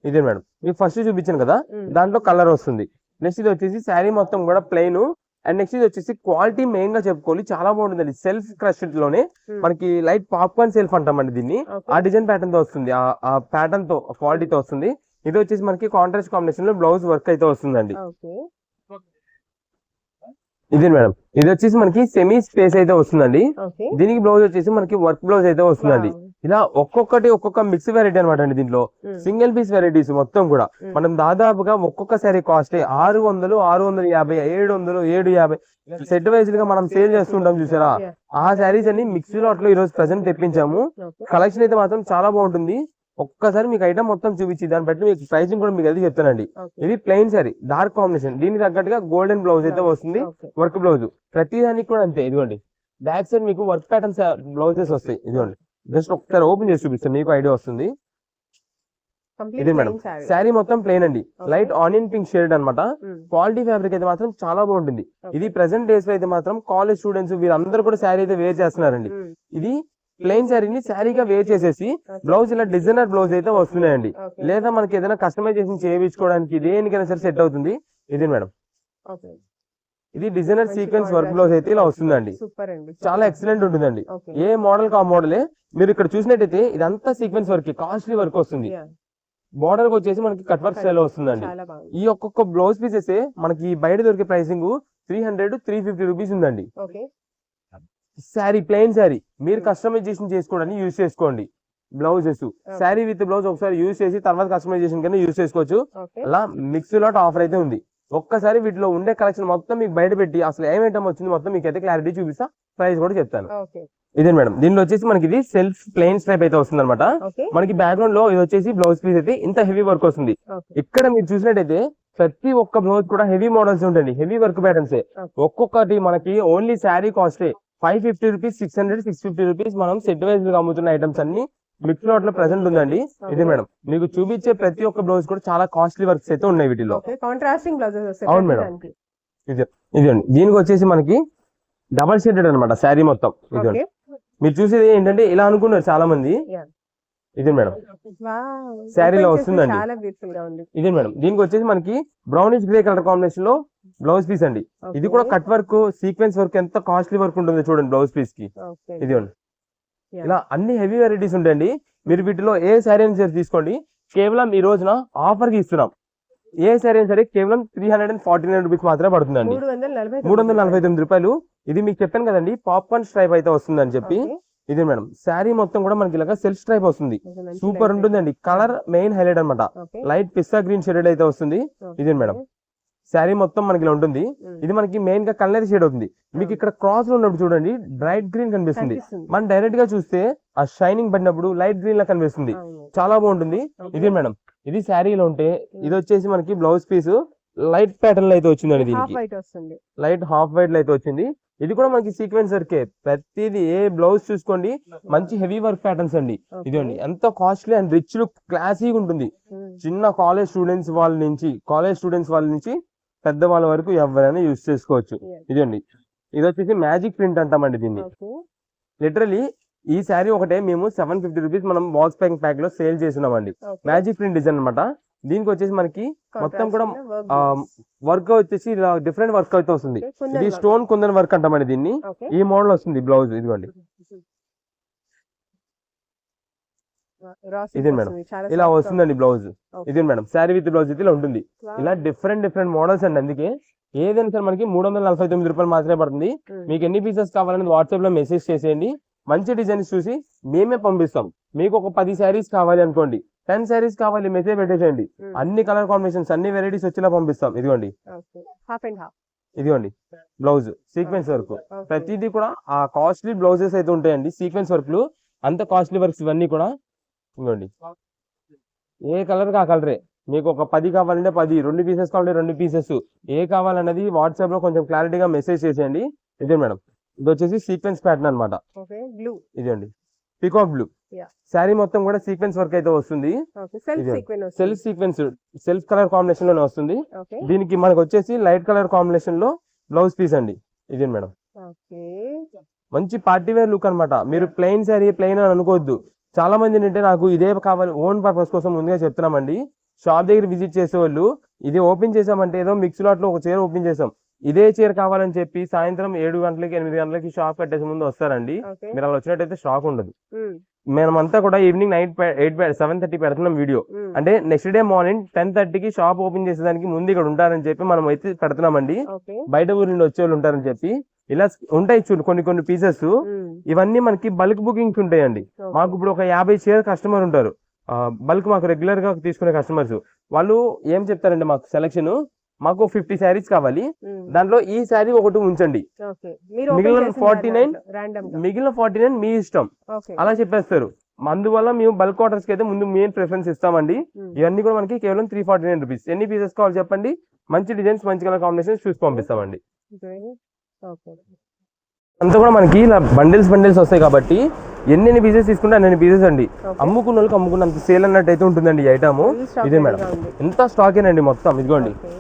ఇదే మేడం, మీకు ఫస్ట్ చూపించాను కదా, దాంట్లో కలర్ వస్తుంది. నెక్స్ట్ ఇది వచ్చేసి శారీ మొత్తం కూడా ప్లెయిన్ అండ్ నెక్స్ట్ ఇది వచ్చేసి క్వాలిటీ మెయిన్ గా చెప్పుకోవాలి, చాలా బాగుంటుందండి. సెల్ఫ్ క్రష్డ్ లోనే మనకి లైట్ పాప్కార్న్ సెల్ఫ్ అంటామండి దీన్ని. ఆ డిజైన్ ప్యాటర్న్ తో వస్తుంది, ఆ ప్యాటర్న్ తో క్వాలిటీతో వస్తుంది. ఇది వచ్చేసి మనకి కాంట్రాస్ట్ కాంబినేషన్ లో బ్లౌజ్ వర్క్ అయితే వస్తుందండి. ఇది మేడం, ఇది వచ్చేసి మనకి సెమీ స్పేస్ అయితే వస్తుందండి. దీనికి బ్లౌజ్ వచ్చేసి మనకి వర్క్ బ్లౌజ్ అయితే వస్తుందండి. ఇలా ఒక్కొక్క మిక్స్ వెరైటీ అనమాట అండి. దీంట్లో సింగిల్ పీస్ వెరైటీస్ మొత్తం కూడా మనం దాదాపుగా ఒక్కొక్క సారీ కాస్ట్ 600, 650, 700, 750 సెట్ వైజ్ గా మనం సేల్ చేస్తుంటాం చూసారా. ఆ శారీస్ అన్ని మిక్సీ లాట్ లో ఈ రోజు ప్రెసెంట్ తెప్పించాము. కలెక్షన్ అయితే మాత్రం చాలా బాగుంటుంది. ఒక్కసారి మీకు ఐటమ్ మొత్తం చూపించి దాన్ని బట్టి మీకు ప్రైసింగ్ కూడా మీకు అది చెప్తానండి. ఇది ప్లెయిన్ సారీ, డార్క్ కాంబినేషన్, దీనికి తగ్గట్టుగా గోల్డెన్ బ్లౌజ్ అయితే వస్తుంది, వర్క్ బ్లౌజ్. ప్రతి దానికి కూడా అంతే. ఇదిగోండి బ్యాక్ సైడ్ మీకు వర్క్ ప్యాటర్న్స్ బ్లౌజెస్ వస్తాయి. ఇదిగోండి జస్ట్ ఒకసారి ఓపెన్ చేసి చూపిస్తాను, మీకు ఐడియా వస్తుంది. ఇది మేడం శారీ మొత్తం ప్లెయిన్ అండి, లైట్ ఆనియన్ పింక్ షేడ్ అనమాట. క్వాలిటీ ఫ్యాబ్రిక్ అయితే మాత్రం చాలా బాగుంటుంది. ఇది ప్రెసెంట్ డేస్ లో అయితే మాత్రం కాలేజ్ స్టూడెంట్స్ వీరందరూ కూడా శారీ అయితే వేర్ చేస్తున్నారండి. ఇది ప్లెయిన్ శారీని శారీగా వేర్ చేసేసి బ్లౌజ్ ఇలా డిజైనర్ బ్లౌజ్ అయితే వస్తున్నాయండి. లేదా మనకి ఏదైనా కస్టమైజేషన్ చేయించుకోవడానికి దేనికైనా సరే సెట్ అవుతుంది. ఇది మేడం, ఇది డిజైనర్ సీక్వెన్స్ వర్క్ బ్లౌజ్ అయితే ఇలా వస్తుందండి. చాలా ఎక్సలెంట్ ఉంటుందండి. ఏ మోడల్ కా మోడలే. మీరు ఇక్కడ చూసినట్టయితే ఇదంతా సీక్వెన్స్ వర్క్, కాస్ట్లీ వర్క్ వస్తుంది. బోర్డర్ వచ్చేసి మనకి కట్ వర్క్ స్టైల్ వస్తుందండి. ఈ ఒక్కొక్క బ్లౌజ్ పీసెస్ మనకి బయట దొరికే ప్రైసింగ్ 300 to 350 రూపీస్ ఉందండి. శారీ ప్లెయిన్ శారీ మీరు కస్టమైజేషన్ చేసుకోవడానికి యూజ్ చేసుకోండి. బ్లౌజెస్ శారీ విత్ బ్లౌజ్ ఒకసారి యూజ్ చేసి తర్వాత కస్టమైజేషన్ కింద యూజ్ చేసుకోవచ్చు. అలా మిక్స్ లాట్ ఆఫర్ అయితే ఉంది. ఒక్కసారి వీటిలో ఉండే కలెక్షన్ మొత్తం మీకు బయట పెట్టి అసలు ఏం ఐటమ్ వచ్చింది మొత్తం మీకు అయితే క్లారిటీ చూపిస్తా, ప్రైస్ కూడా చెప్తాను. ఇదే మేడం, దీనిలో వచ్చేసి మనకి ఇది సెల్ఫ్ ప్లెయిన్ స్ట్రైప్ అయితే వస్తుంది అనమాట. మనకి బ్యాక్గ్రౌండ్ లో ఇది వచ్చేసి బ్లౌజ్ పీస్ అయితే ఇంత హెవీ వర్క్ వస్తుంది. ఇక్కడ మీరు చూసినట్టయితే ప్రతి ఒక్క బ్లౌజ్ కూడా హెవీ మోడల్స్ ఉంటాయి, హెవీ వర్క్ ప్యాటర్న్స్. ఒక్కొక్కటి మనకి only sari cost 550 rupees, 600, 650 rupees మనం సెట్ వైజ్ గా అమ్ముతున్న ఐటమ్స్ అన్ని మిక్స్ లాట్ లో ప్రెసెంట్ ఉందండి. ఇది మేడం, మీకు చూపించే ప్రతి ఒక్క బ్లౌజ్ కూడా చాలా కాస్ట్లీ వర్క్స్ అయితే ఉన్నాయి వీటిలో. అవును మేడం, ఇది అండి. దీనికి వచ్చేసి మనకి డబల్ షేడెడ్ అనమాట శారీ మొత్తం. ఇది మీరు చూసేది ఏంటంటే ఇలా అనుకున్నారు చాలా మంది. ఇది మేడం, శారీలో వస్తుందండి. ఇది మేడం, దీనికి వచ్చేసి మనకి బ్రౌనిష్ గ్రే కలర్ కాంబినేషన్ లో బ్లౌజ్ పీస్ అండి. ఇది కూడా కట్ వర్క్, సీక్వెన్స్ వర్క్, ఎంత కాస్ట్లీ వర్క్ ఉంటుంది చూడండి బ్లౌజ్ పీస్ కి. ఇది ఇలా అన్ని హెవీ వెరైటీస్ ఉంటాయండి. మీరు వీటిలో ఏ శారీ అయినా సరే తీసుకోండి, కేవలం ఈ రోజున ఆఫర్ కి ఇస్తున్నాం. ఏ శారీ అయినా సరే కేవలం 349 రూపీస్ మాత్రమే పడుతుందండి, 349 రూపాయలు. ఇది మీకు చెప్పాను కదండి పాప్కార్న్ స్ట్రైప్ అయితే వస్తుందని చెప్పి. ఇది మేడం, శారీ మొత్తం కూడా మనకి ఇలాగా సెల్ఫ్ స్ట్రైప్ వస్తుంది, సూపర్ ఉంటుందండి. కలర్ మెయిన్ హైలైట్ అనమాట, లైట్ పిస్తా గ్రీన్ షేడెడ్ అయితే వస్తుంది. ఇది మేడం, శారీ మొత్తం మనకి ఇలా ఉంటుంది. ఇది మనకి మెయిన్ గా కలర్ షేడ్ అవుతుంది. మీకు ఇక్కడ క్రాస్ లో ఉన్నప్పుడు చూడండి బ్రైట్ గ్రీన్ కనిపిస్తుంది. మనం డైరెక్ట్ గా చూస్తే ఆ షైనింగ్ పడినప్పుడు లైట్ గ్రీన్ లా కనిపిస్తుంది, చాలా బాగుంటుంది. ఇది మేడం, ఇది శారీలో ఉంటే ఇది వచ్చేసి మనకి బ్లౌజ్ పీస్ లైట్ ప్యాటర్న్ లో అయితే వచ్చిందండి. దీనికి లైట్ హాఫ్ వైట్ లో అయితే వచ్చింది. ఇది కూడా మనకి సీక్వెన్స్ వర్కే. ప్రతిది ఏ బ్లౌజ్ చూసుకోండి మంచి హెవీ వర్క్ ప్యాటర్న్స్ అండి. ఇదండి ఎంత కాస్ట్లీ అండ్ రిచ్ లుక్ క్లాసీగా ఉంటుంది. చిన్న కాలేజ్ స్టూడెంట్స్ వాళ్ళ నుంచి పెద్ద వాళ్ళ వరకు ఎవరైనా యూజ్ చేసుకోవచ్చు. ఇదండి, ఇది వచ్చేసి మ్యాజిక్ ప్రింట్ అంటామండి దీన్ని. లిటరలీ ఈ శారీ ఒకటే మేము 750 రూపీస్ మనం బాక్స్ ప్యాక్ లో సేల్ చేస్తున్నామండి. మ్యాజిక్ ప్రింట్ డిజైన్ అనమాట. దీనికి వచ్చేసి మనకి మొత్తం కూడా వర్క్ వచ్చేసి ఇలా డిఫరెంట్ వర్క్ అయితే వస్తుంది. ఇది స్టోన్ కుందన్ వర్క్ అంటామండి దీన్ని. ఈ మోడల్ వస్తుంది బ్లౌజ్. ఇదిగోండి, ఇది మేడం ఇలా వస్తుందండి బ్లౌజ్. ఇది మేడం, శారీ విత్ బ్లౌజ్ అయితే ఇలా ఉంటుంది. ఇలా డిఫరెంట్ మోడల్స్ అండి. అందుకే ఏదైనా సరే మనకి 349 రూపాయలు మాత్రమే పడుతుంది. మీకు ఎన్ని పీసెస్ కావాలని వాట్సాప్ లో మెసేజ్ చేసేయండి. మంచి డిజైన్స్ చూసి మేమే పంపిస్తాం. మీకు ఒక 10 శారీస్ కావాలి అనుకోండి, 10 శారీస్ కావాలి మెసేజ్ పెట్టేసేయండి. అన్ని కలర్ కాంబినేషన్స్, అన్ని వెరైటీస్ వచ్చేలా పంపిస్తాం. ఇదిగోండి, ఇదిగోండి బ్లౌజ్ సీక్వెన్స్ వర్క్. ప్రతిదీ కూడా ఆ కాస్ట్లీ బ్లౌజెస్ అయితే ఉంటాయండి, సీక్వెన్స్ వర్క్లు అంత కాస్ట్లీ వర్క్స్ ఇవన్నీ కూడా. ఇదిగోండి, ఏ కలర్ కా కలరే. మీకు ఒక 10 కావాలంటే 10, 2 పీసెస్ కావాలంటే 2 పీసెస్, ఏ కావాలన్నది వాట్సాప్ లో కొంచెం క్లారిటీగా మెసేజ్ చేసేయండి. ఇదే మేడం, ఇది వచ్చేసి సీక్వెన్స్ ప్యాటర్న్ అనమాట. ఇదండి పికాక్ బ్లూ. శారీ మొత్తం కూడా సీక్వెన్స్ వర్క్ అయితే వస్తుంది. Self sequence, self colour combination లోనే వస్తుంది. దీనికి మనకు వచ్చేసి లైట్ కలర్ కాంబినేషన్ లో బ్లౌజ్ పీస్ అండి. ఇదే మేడం, మంచి పార్టీ వేర్ లుక్ అనమాట. మీరు ప్లెయిన్ శారీ ప్లెయిన్ అని అనుకోవద్దు. చాలా మంది ఏంటంటే నాకు ఇదే కావాలి ఓన్ పర్పస్ కోసం ముందుగా చెప్తున్నామండి. షాప్ దగ్గర విజిట్ చేసే వాళ్ళు ఇది ఓపెన్ చేసామంటే ఏదో మిక్స్ లాట్ లో ఒక చీర ఓపెన్ చేసాం, ఇదే చీర కావాలని చెప్పి సాయంత్రం 7 గంటలకి 8 గంటలకి షాప్ కట్టేసి ముందు వస్తారండి. ఓకే. మీరు అలా వచ్చినట్టయితే స్టాక్ ఉండదు. హ్మ్. మేమంతా కూడా ఈవినింగ్ 7:30 పెడుతున్నాం వీడియో. హ్మ్. అంటే నెక్స్ట్ డే మార్నింగ్ 10:30కి షాప్ ఓపెన్ చేసేదానికి ముందు ఇక్కడ ఉంటారని చెప్పి మనం అయితే పెడుతున్నామండి. ఓకే. బయట ఊరి నుండి వచ్చే వాళ్ళు ఉంటారని చెప్పి. ఇలా ఉంటాయి చూడు కొన్ని పీసెస్. హ్మ్. ఇవన్నీ మనకి బల్క్ బుకింగ్స్ ఉంటాయండి. ఓకే. మాకు ఇప్పుడు ఒక 50 షేర్ కస్టమర్ ఉంటారు. బల్క్ మాకు రెగ్యులర్ గా తీసుకునే కస్టమర్స్. వాళ్ళు ఏం చెప్తారండి, మాకు సెలక్షన్ మాకు 50 శారీస్ కావాలి, హ్మ్. దాంట్లో ఈ శారీ ఒకటి ఉంచండి, ఓకే. మీరు మిగిలిన ఓపెన్ చేసిన 49 ర్యాండమ్. మిగిలిన 49 మీ ఇష్టం ఓకే. అలా చెప్పేస్తారు. అందువల్ల మేము బల్క్ ఆర్డర్స్ కి అయితే ముందు మెయిన్ ప్రిఫరెన్స్ ఇస్తామండి. హ్మ్. ఇవన్నీ కూడా మనకి కేవలం 349 రూపీస్. ఎన్ని పీసెస్ కావాలి చెప్పండి, మంచి డిజైన్స్ మంచి కలర్ కాంబినేషన్స్ చూసి పంపిస్తామండి. ఓకే. అంతా కూడా మనకి ఇలా బండిల్స్ వస్తాయి కాబట్టి ఎన్ని పీసెస్ తీసుకుంటే అన్ని పీసెస్ అండి. ఓకే. అమ్ముకున్న వాళ్ళకి అమ్ముకున్నంత సేల్ అన్నట్టు అయితే ఉంటుందండి ఈ ఐటమ్. Full stock ఇదే మేడం, ready గా ఉంది. ఎంత స్టాకేనండి మొత్తం. ఇదిగోండి, ఓకే.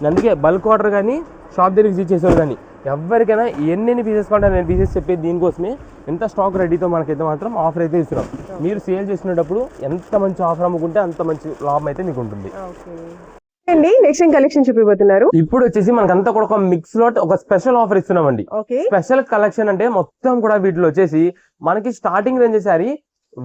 అందుకే బల్క్ ఆర్డర్ కానీ షాప్ దగ్గర విజిట్ చేసేవారు కానీ ఎవరికైనా ఎన్ని పీసెస్ కావాలంటే నేను పీసెస్ చెప్పేది దీనికోసమే. ఎంత స్టాక్ రెడీతో మనకైతే మాత్రం ఆఫర్ అయితే ఇస్తున్నాం. మీరు సేల్ చేసుకునేటప్పుడు ఎంత మంచి ఆఫర్ అమ్ముకుంటే అంత మంచి లాభం అయితే మీకు ఉంటుంది. ఓకే అండి. నెక్స్ట్ ఏం కలెక్షన్ చూపిపోతున్నారు? ఇప్పుడు వచ్చేసి మనకంతా కూడా ఒక మిక్స్ లోట్ ఒక స్పెషల్ ఆఫర్ ఇస్తున్నామండి. ఓకే. స్పెషల్ కలెక్షన్ అంటే మొత్తం కూడా వీటిలో వచ్చేసి మనకి స్టార్టింగ్ రేంజ్ శారీ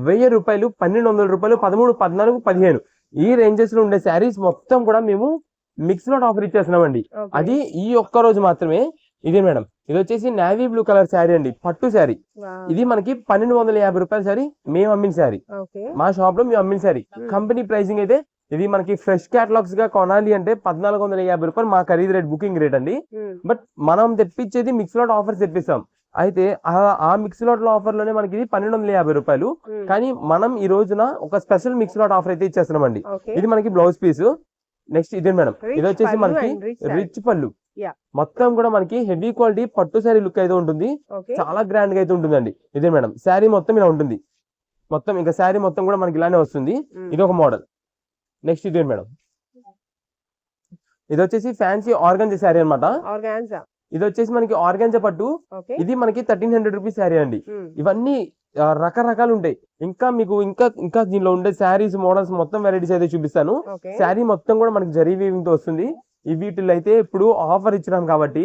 1000 రూపాయలు, 1200 రూపాయలు, 13, 14, 15 ఈ రేంజెస్ లో ఉండే శారీస్ మొత్తం కూడా మేము మిక్స్ లోట్ ఆఫర్ ఇచ్చేస్తున్నామండి. ఓకే. అది ఈ ఒక్క రోజు మాత్రమే. ఇదే మేడం, ఇది వచ్చేసి నావీ బ్లూ కలర్ శారీ అండి, పట్టు శారీ. వావ్. ఇది మనకి 1250 రూపాయల శారీ, మేము అమ్మిన శారీ, ఓకే. మా షాప్ లో మేము అమ్మిన శారీ. కంపెనీ ప్రైసింగ్ అయితే ఇది మనకి ఫ్రెష్ క్యాటలాగ్స్ గా కొనాలి అంటే 1450 రూపాయలు మా ఖరీదు రేట్, బుకింగ్ రేట్ అండి. హ్మ్. బట్ మనం తెప్పించేది మిక్స్ లాట్ ఆఫర్స్ తెప్పిస్తాం. అయితే ఆ మిక్స్ లాట్ ఆఫర్ లోనే మనకి ఇది 1250 రూపాయలు. హ్మ్. కానీ మనం ఈ రోజున ఒక స్పెషల్ మిక్స్ లాట్ ఆఫర్ అయితే ఇచ్చేస్తున్నామండి. ఓకే. ఇది మనకి బ్లౌజ్ పీస్. నెక్స్ట్ ఇదే మేడం, Rich ఇది వచ్చేసి పళ్ళు మనకి and rich saree. రిచ్ పళ్ళు. Yeah. మొత్తం కూడా మనకి హెవీ క్వాలిటీ పట్టు శారీ లుక్ అయితే ఉంటుంది. ఓకే. చాలా గ్రాండ్ గా అయితే ఉంటుందండి. ఇదే మేడం, శారీ మొత్తం ఇలా ఉంటుంది. మొత్తం ఇంకా శారీ మొత్తం కూడా మనకి ఇలానే వస్తుంది. హ్మ్. ఇది ఒక మోడల్. నెక్స్ట్ ఇదే మేడం, ఇది వచ్చేసి ఫ్యాన్సీ ఆర్గంజా శారీ అన్నమాట. ఆర్గాన్జా. ఇది వచ్చేసి మనకి ఆర్గంజా పట్టు. ఓకే. ఇది మనకి 1300 రూపీస్ శారీ అండి. హ్మ్. ఇవన్నీ రకరకాలు ఉంటాయి. ఇంకా మీకు ఇంకా దీనిలో ఉండే శారీస్ మోడల్స్ మొత్తం వెరైటీస్ అయితే చూపిస్తాను. ఓకే. శారీ మొత్తం కూడా మనకి జరీ వీవింగ్ తో వస్తుంది. ఈ వీటిలో అయితే ఇప్పుడు ఆఫర్ ఇచ్చినాం కాబట్టి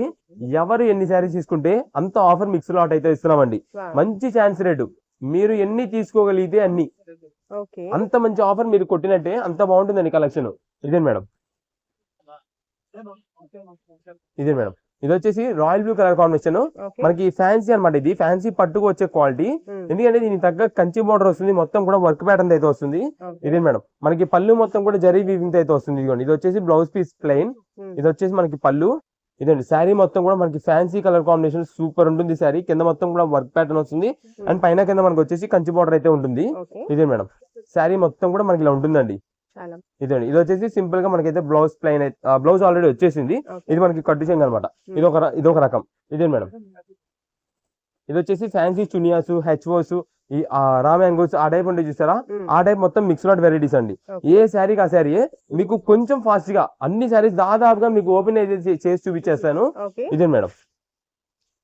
ఎవరు ఎన్ని శారీస్ తీసుకుంటే అంత ఆఫర్ మిక్స్ లాట్ అయితే ఇస్తున్నామండి. వావ్. మంచి ఛాన్స్ రేటు, మీరు ఎన్ని తీసుకోగలిగితే అన్ని, ఓకే. అంత మంచి ఆఫర్ మీరు కొట్టినట్టే అంత బాగుంటుందండి కలెక్షన్. ఇదే మేడం, ఇదే మేడం, ఇది వచ్చేసి royal blue colour combination. Okay. మనకి ఫ్యాన్సీ అన్నమాట. ఇది ఫ్యాన్సీ పట్టుకు వచ్చే క్వాలిటీ. హ్మ్. ఎందుకంటే దీనికి తగ్గ కంచి బోర్డర్ వస్తుంది, మొత్తం కూడా వర్క్ ప్యాటర్న్ అయితే వస్తుంది. ఓకే. ఇదే మేడం, మనకి పళ్ళు మొత్తం కూడా జరీ వీవింగ్ అయితే వస్తుంది. ఇదిగోండి, ఇది వచ్చేసి బ్లౌజ్ పీస్ ప్లెయిన్. హ్మ్. ఇది వచ్చేసి మనకి పళ్ళు. ఇదండి శారీ మొత్తం కూడా మనకి ఫ్యాన్సీ కలర్ కాంబినేషన్ సూపర్ ఉంటుంది. శారీ కింద మొత్తం కూడా వర్క్ ప్యాటర్న్ వస్తుంది. అండ్ పైన కింద మనకి వచ్చేసి కంచి బోర్డర్ అయితే ఉంటుంది. ఓకే. ఇదే మేడం, శారీ మొత్తం కూడా మనకి ఇలా ఉంటుందండి. చాలా. ఇదండి, ఇది వచ్చేసి సింపుల్ గా మనకైతే బ్లౌజ్ ప్లెయిన్ బ్లౌజ్ ఆల్రెడీ వచ్చేసింది. ఓకే. ఇది మనకి కట్టు చెంగు అనమాట. ఇది ఒక రకం. ఇదే మేడం, ఇది వచ్చేసి ఫ్యాన్సీ చునియాస్, హెచ్ఓస్, ఈ రామ్యాంగోస్ ఆ టైప్ ఉంటే చూస్తారా, హ్మ్. ఆ టైప్ మొత్తం మిక్స్ లాట్ వెరైటీస్ అండి. ఓకే. ఏ శారీకి ఆ శారీ మీకు కొంచెం ఫాస్ట్ గా అన్ని శారీస్ దాదాపుగా మీకు ఓపెన్ అయితే చేసి చూపించేస్తాను. ఓకే. ఇదే మేడం,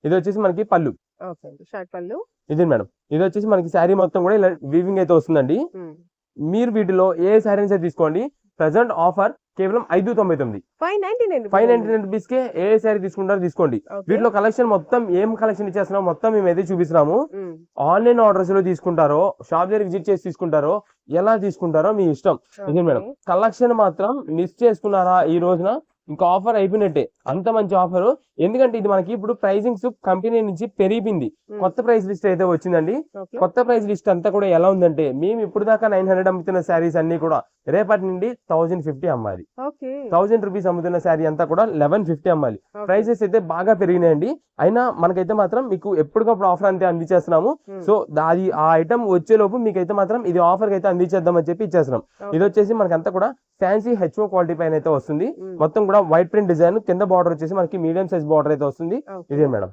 ఇది వచ్చేసి మనకి పళ్ళు. ఓకే. షార్ట్ పళ్ళు. ఇదే మేడం, ఇది వచ్చేసి మనకి శారీ మొత్తం కూడా ఇలా వీవింగ్ అయితే వస్తుందండి. హ్మ్. మీరు వీటిలో ఏ శారీస్ అయితే తీసుకోండి. ప్రెసెంట్ ఆఫర్ కేవలం 599, 599 రూపీస్ కే ఏ శారీ తీసుకుంటారో తీసుకోండి. ఓకే. వీటిలో కలెక్షన్ మొత్తం ఏం కలెక్షన్ ఇచ్చేస్తున్నాం మొత్తం మేమైతే చూపిస్తున్నాము. హ్మ్. ఆన్లైన్ ఆర్డర్స్ లో తీసుకుంటారో, షాప్ దగ్గర విజిట్ చేసి తీసుకుంటారో, ఎలా తీసుకుంటారో మీ ఇష్టం. ఇదే మేడం, ఓకే. కలెక్షన్ మాత్రం మిస్ చేసుకున్నారా ఈ రోజున ఇంకా ఆఫర్ అయిపోయినట్టే. అంత మంచి ఆఫర్. ఎందుకంటే ఇది మనకి ఇప్పుడు ప్రైజింగ్స్ కంపెనీ నుంచి పెరిగింది. హ్మ్. కొత్త ప్రైస్ లిస్ట్ అయితే వచ్చిందండి. ఓకే. కొత్త ప్రైస్ లిస్ట్ అంతా కూడా ఎలా ఉందంటే, మేము ఇప్పుడు దాకా 900 అమ్ముతున్న శారీస్ అన్ని కూడా రేపటి నుండి 1050 అమ్మాలి. ఓకే. 1000 రూపీస్ అమ్ముతున్న శారీ అంతా కూడా 1150 అమ్మాలి. ఓకే. ప్రైసెస్ అయితే బాగా పెరిగినాయండి. అయినా మనకైతే మాత్రం మీకు ఎప్పటికప్పుడు ఆఫర్ అంతే అందించేస్తున్నాము. హ్మ్. సో అది ఆ ఐటమ్ వచ్చే లోపు మీకైతే మాత్రం ఇది ఆఫర్ అయితే అందించేద్దామని చెప్పి ఇచ్చేస్తున్నాం. ఓకే. ఇది వచ్చేసి మనకంతా కూడా ఫ్యాన్సీ హెచ్ఓ క్వాలిటీ పైన అయితే వస్తుంది. హ్మ్. మొత్తం కూడా వైట్ ప్రింట్ డిజైన్, కింద బార్డర్ వచ్చేసి మనకి మీడియం సైజ్ బార్డర్ అయితే వస్తుంది. ఓకే. ఇదే మేడం,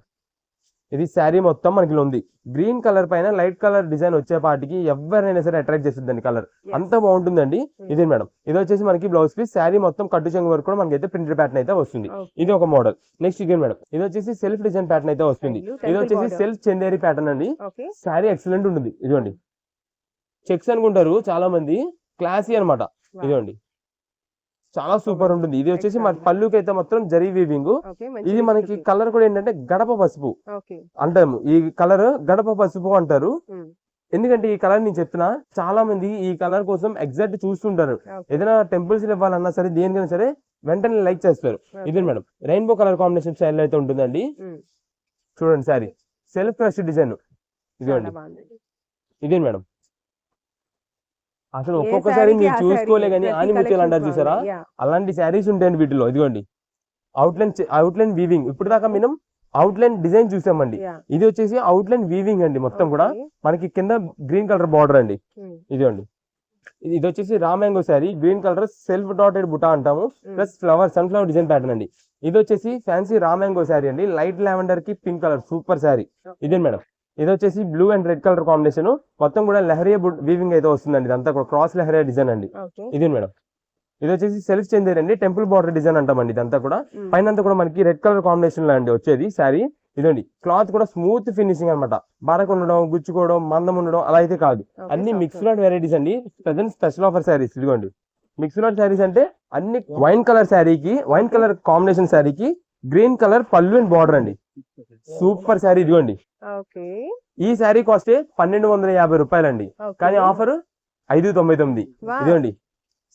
ఇది శారీ మొత్తం మనకి ఉంది. గ్రీన్ కలర్ పైన లైట్ కలర్ డిజైన్ వచ్చే పాటికి ఎవరైనా సరే అట్రాక్ట్ చేస్తుందండి కలర్. Yes. అంత బాగుంటుందండి. ఇదే మేడం, ఇది వచ్చేసి మనకి బ్లౌజ్ పీస్. శారీ మొత్తం కట్టు చెంగు వరకు కూడా మనకి అయితే ప్రింటెడ్ ప్యాటర్న్ అయితే వస్తుంది. ఓకే. ఇది ఒక మోడల్. నెక్స్ట్ ఇదే మేడం, ఇది వచ్చేసి సెల్ఫ్ డిజైన్ ప్యాటర్న్ అయితే వస్తుంది. Temple ఇది వచ్చేసి border. సెల్ఫ్ చందేరి ప్యాటర్న్ అండి. ఓకే. శారీ ఎక్సలెంట్ ఉంటుంది. ఇదిగోండి, చెక్స్ అనుకుంటారు చాలా మంది, క్లాసీ అన్నమాట. Wow. ఇదిగోండి, చాలా సూపర్ ఉంటుంది. ఇది వచ్చేసి మన పళ్ళుకి అయితే మొత్తం జరీ వీవింగ్. ఇది మనకి కలర్ కూడా ఏంటంటే గడప పసుపు అంటాము. ఈ కలర్ గడప పసుపు అంటారు. ఎందుకంటే ఈ కలర్ నేను చెప్తున్నా, చాలా మంది ఈ కలర్ కోసం ఎగ్జాక్ట్ చూస్తుంటారు. ఏదైనా టెంపుల్స్ ఇవ్వాలన్నా సరే, దేనికైనా సరే వెంటనే లైక్ చేస్తారు. ఇదే madam rainbow colour combination style అయితే ఉంటుందండి. చూడండి సారీ సెల్ఫ్ క్రష్ డిజైన్ ఇదండి. ఇదే మేడం అసలు ఒక్కొక్కసారి మీరు చూసుకోలే కానీ ఆనిముత్యాలు అంటారు చూసారా, అలాంటి శారీస్ ఉంటాయండి వీటిలో. ఇదిగోండి అవుట్లైన్ వీవింగ్. ఇప్పుడు దాకా మనం అవుట్లైన్ డిజైన్ చూసామండి. ఇది వచ్చేసి అవుట్లైన్ వీవింగ్ అండి. మొత్తం కూడా మనకి కింద గ్రీన్ కలర్ బార్డర్ అండి. ఇదిగోండి ఇది వచ్చేసి రామ్యాంగో sari, green colour self dotted బుటా అంటాము, plus flower sunflower design pattern అండి. ఇది వచ్చేసి ఫ్యాన్సీ రామ్యాంగో శారీ అండి, లైట్ లావెండర్ కి పింక్ కలర్ సూపర్ శారీ. ఇదే మేడం ఇది వచ్చేసి blue and red colour combination, మొత్తం కూడా లెహరియా వీవింగ్ అయితే వస్తుందండి. ఇదంతా కూడా క్రాస్ లెహరియా డిజైన్ అండి. ఇదే మేడం ఇది వచ్చేసి సెల్ఫ్ చెందేర్ అండి, టెంపుల్ బార్డర్ డిజైన్ అంటామండి. ఇదంతా కూడా పైన కూడా మనకి రెడ్ కలర్ కాంబినేషన్ లో అండి వచ్చేది శారీ. ఇదండి క్లాత్ కూడా స్మూత్ ఫినిషింగ్ అనమాట, బారకు ఉండడం, గుచ్చుకోవడం, మందం ఉండడం అలా అయితే కాదు. అన్ని మిక్స్ లాట్ వెరైటీస్ అండి. ప్రజెంట్ స్పెషల్ ఆఫర్ శారీస్ ఇదిగోండి. మిక్స్ లాట్ శారీస్ అంటే అన్ని వైన్ కలర్ శారీకి, వైన్ కలర్ కాంబినేషన్ శారీకి గ్రీన్ కలర్ పళ్ళు అండ్ బార్డర్ అండి. సూపర్ శారీ ఇదిగోండి. ఈ శారీ కాస్ట్ 1250 రూపాయలండి, కానీ ఆఫర్ 599. ఇదిగోండి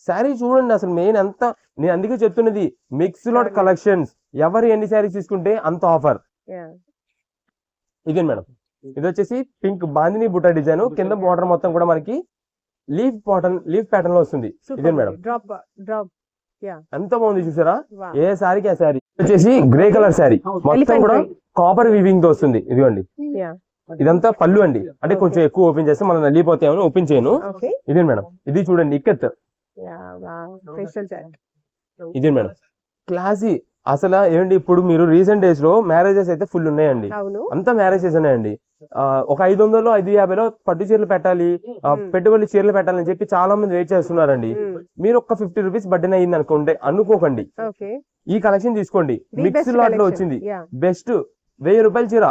శారీ చూడండి. అసలు మెయిన్ అంతా నేను అందుకే చెప్తున్నది, మిక్స్ లాట్ కలెక్షన్స్. ఎవరు ఎన్ని శారీస్ తీసుకుంటే అంత ఆఫర్. ఇదే మేడం ఇది వచ్చేసి పింక్ బాందిని బుట్ట డిజైన్, కింద బార్డర్ మొత్తం కూడా మనకి లీఫ్ ప్యాటర్న్ లో వస్తుంది. ఇదే మేడం ఎంత బాగుంది చూసారా, ఏ శారీకి ఆ శారీ. వచ్చేసి గ్రే కలర్ శారీ, మొత్తం కూడా కాపర్ వీవింగ్ తో వస్తుంది. ఇదిగోండి ఇదంతా పళ్ళు అండి, అంటే కొంచెం ఎక్కువ ఓపెన్ చేస్తే మనం నలిగిపోతామని ఓపెన్ చేయను. ఇదే మేడం ఇది చూడండి ఇక్కత్. ఇదే మేడం క్లాసీ. అసలు ఏంటి ఇప్పుడు మీరు రీసెంట్ డేస్ లో మ్యారేజెస్ అయితే ఫుల్ ఉన్నాయండి, అంతా మ్యారేజెస్ ఉన్నాయండి. ఒక 500 550 పట్టు చీరలు పెట్టాలి, పెట్టుబడి చీరలు పెట్టాలని చెప్పి చాలా మంది వెయిట్ చేస్తున్నారండి. మీరు ఒక 50 రూపీస్ బడ్డెన్ అయ్యింది అనుకోకండి, ఈ కలెక్షన్ తీసుకోండి. మిక్స్ లాట్ లో వచ్చింది బెస్ట్. 1000 రూపాయల చీర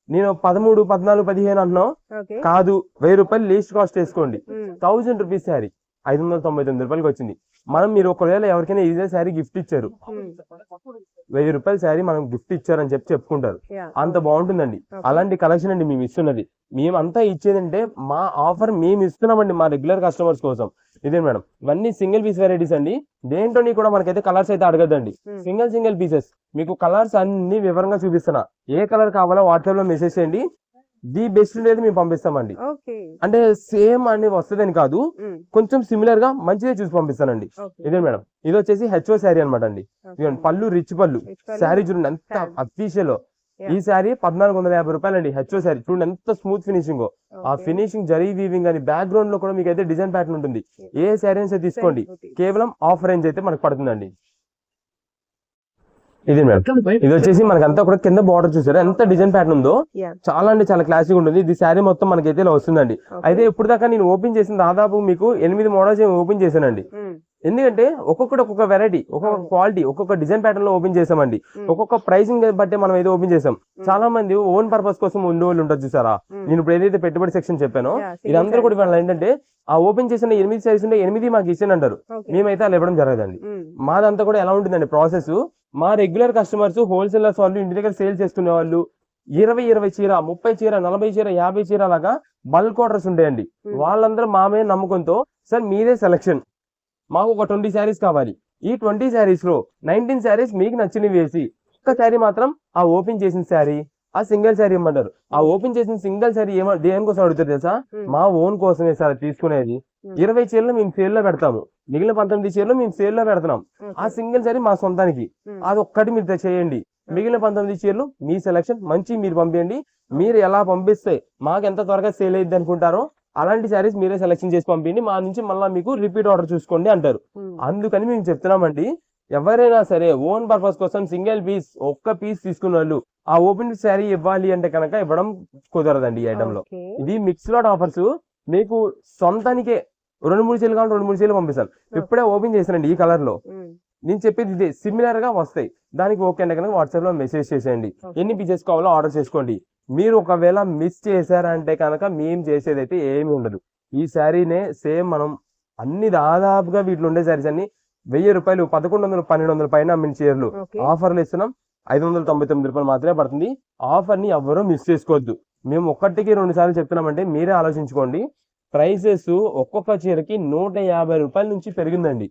నేను 13, 14, 15 అంటున్నావు కాదు, 1000 రూపాయలు లీస్ట్ కాస్ట్ వేసుకోండి. 1000 రూపీస్ శారీ 599 రూపాయలకి వచ్చింది. మనం మీరు ఒకవేళ ఎవరికైనా ఇదే శారీ గిఫ్ట్ ఇచ్చారు, 1000 రూపాయల శారీ మనం గిఫ్ట్ ఇచ్చారని చెప్పుకుంటారు, అంత బాగుంటుందండి. అలాంటి కలెక్షన్ అండి మేము ఇస్తున్నది. మేమంతా ఇచ్చేదంటే మా ఆఫర్ మేము ఇస్తున్నామండి మా రెగ్యులర్ కస్టమర్స్ కోసం. ఇదే మేడం ఇవన్నీ సింగిల్ పీస్ వెరైటీస్ అండి. దేంట్లోని కూడా మనకైతే కలర్స్ అయితే అడగద్దండి, సింగిల్ పీసెస్. మీకు కలర్స్ అన్ని వివరంగా చూపిస్తున్నా. ఏ కలర్ కావాలో వాట్సాప్ లో మెసేజ్ చేయండి, ది బెస్ట్ అనేది మేము పంపిస్తామండి. అంటే సేమ్ అని వస్తుందని కాదు, కొంచెం సిమిలర్ గా మంచిదే చూసి పంపిస్తానండి. ఇదే మేడం ఇది వచ్చేసి హెచ్ఓ శారీ అనమాట అండి. పళ్ళు రిచ్ పళ్ళు శారీ చూడండి ఎంత అఫీషియల్. ఈ శారీ 1450 రూపాయలండి. హెచ్ఓ శారీ చూడండి ఎంత స్మూత్ ఫినిషింగ్. ఆ ఫినిషింగ్ జరీ వీవింగ్ అని బ్యాక్గ్రౌండ్ లో కూడా మీకు అయితే డిజైన్ ప్యాటర్న్ ఉంటుంది. ఏ శారీ అయితే తీసుకోండి, కేవలం ఆఫ్ రేంజ్ అయితే మనకు పడుతుందండి. ఇది మేడం ఇది వచ్చేసి మనకంతా కూడా కింద బార్డర్ చూసారా ఎంత డిజైన్ ప్యాటర్న్ ఉందో, చాలా అంటే చాలా క్లాసిక్ ఉంటుంది. ఇది శారీ మొత్తం మనకైతే ఇలా వస్తుందండి. అయితే ఇప్పుడు దాకా నేను ఓపెన్ చేసిన దాదాపు మీకు 8 మోడల్స్ ఓపెన్ చేశానండి. ఎందుకంటే ఒక్కొక్క వెరైటీ, ఒక్కొక్క క్వాలిటీ, ఒక్కొక్క డిజైన్ ప్యాటర్న్ లో ఓపెన్ చేసామండి. ఒక్కొక్క ప్రైసింగ్ బట్టి మనం ఏదో ఓపెన్ చేసాం. చాలా మంది ఓన్ పర్పస్ కోసం ఉండే వాళ్ళు ఉంటారు చూసారా. నేను ఇప్పుడు ఏదైతే పెట్టుబడి సెక్షన్ చెప్పానో ఇదందరూ కూడా వాళ్ళు ఏంటంటే ఆ ఓపెన్ చేసిన 8 శారీస్ ఉంటే 8 మాకు ఇచ్చానంటారు. మేమైతే అలా ఇవ్వడం జరగదండి. మాదంతా కూడా ఎలా ఉంటుందండి ప్రాసెస్, మా రెగ్యులర్ కస్టమర్స్ హోల్సేలర్స్ వాళ్ళు ఇంటి దగ్గర సేల్ చేసుకునే వాళ్ళు 20 చీర, 30 చీర, 40 చీర, 50 చీర లాగా బల్క్ ఆర్డర్స్ ఉంటాయండి. వాళ్ళందరూ మా మీద నమ్మకంతో సార్ మీదే సెలక్షన్, మాకు ఒక 20 శారీస్ కావాలి, ఈ 20 శారీస్ లో 19 శారీస్ మీకు నచ్చినవి వేసి ఒక్క శారీ మాత్రం ఆ ఓపెన్ చేసిన శారీ ఆ సింగిల్ శారీ ఇమ్మంటారు. ఆ ఓపెన్ చేసిన సింగిల్ శారీ దేనికోసం అడుగుతారు తెలుసా, మా ఓన్ కోసమే సార్ తీసుకునేది. 20 చీరలు మేము సేల్ లో పెడతాము, మిగిలిన 19 చీరలు మేము సేల్ లో పెడుతున్నాం. ఆ సింగిల్ శారీ మా సొంతానికి, అది ఒక్కటి మీరు చేయండి. మిగిలిన 19 చీరలు మీ సెలక్షన్ మంచి మీరు పంపించండి. మీరు ఎలా పంపిస్తే మాకు ఎంత త్వరగా సేల్ అయ్యింది అనుకుంటారో అలాంటి శారీస్ మీరే సెలెక్షన్ చేసి పంపించండి, మా నుంచి మళ్ళీ మీకు రిపీట్ ఆర్డర్ చూసుకోండి అంటారు. అందుకని మేము చెప్తున్నామండి, ఎవరైనా సరే ఓన్ పర్పస్ కోసం సింగిల్ పీస్ ఒక్క పీస్ తీసుకున్న వాళ్ళు ఆ ఓపెన్ శారీ ఇవ్వాలి అంటే కనుక ఇవ్వడం కుదరదండి ఈ ఐటమ్ లో. ఇది మిక్స్ లాట్ ఆఫర్స్. మీకు సొంతానికే 2-3 చీరలు కావాలి, 2-3 చీరలు పంపిస్తాను. ఇప్పుడే ఓపెన్ చేశానండి ఈ కలర్ లో. నేను చెప్పేది ఇదే, సిమిలర్ గా వస్తాయి. దానికి ఓకే అంటే కనుక వాట్సాప్ లో మెసేజ్ చేసేయండి, ఎన్ని పీసెస్ కావాలో ఆర్డర్ చేసుకోండి. మీరు ఒకవేళ మిస్ చేశారంటే కనుక మేము చేసేది అయితే ఏమి ఉండదు. ఈ శారీనే సేమ్ మనం అన్ని దాదాపుగా వీటిలో ఉండే శారీస్ అన్ని రూపాయలు 1100 1200 పైన అమ్మిన చీరలు ఓకే. ఆఫర్లు ఇస్తున్నాం. 599 రూపాయలు మాత్రమే పడుతుంది. ఆఫర్ ని ఎవ్వరూ మిస్ చేసుకోవద్దు. మేము ఒకటికి 2 సార్లు చెప్తున్నామంటే మీరే ఆలోచించుకోండి. ప్రైసెస్ ఒక్కొక్క చీరకి 150 రూపాయల నుంచి పెరిగిందండి.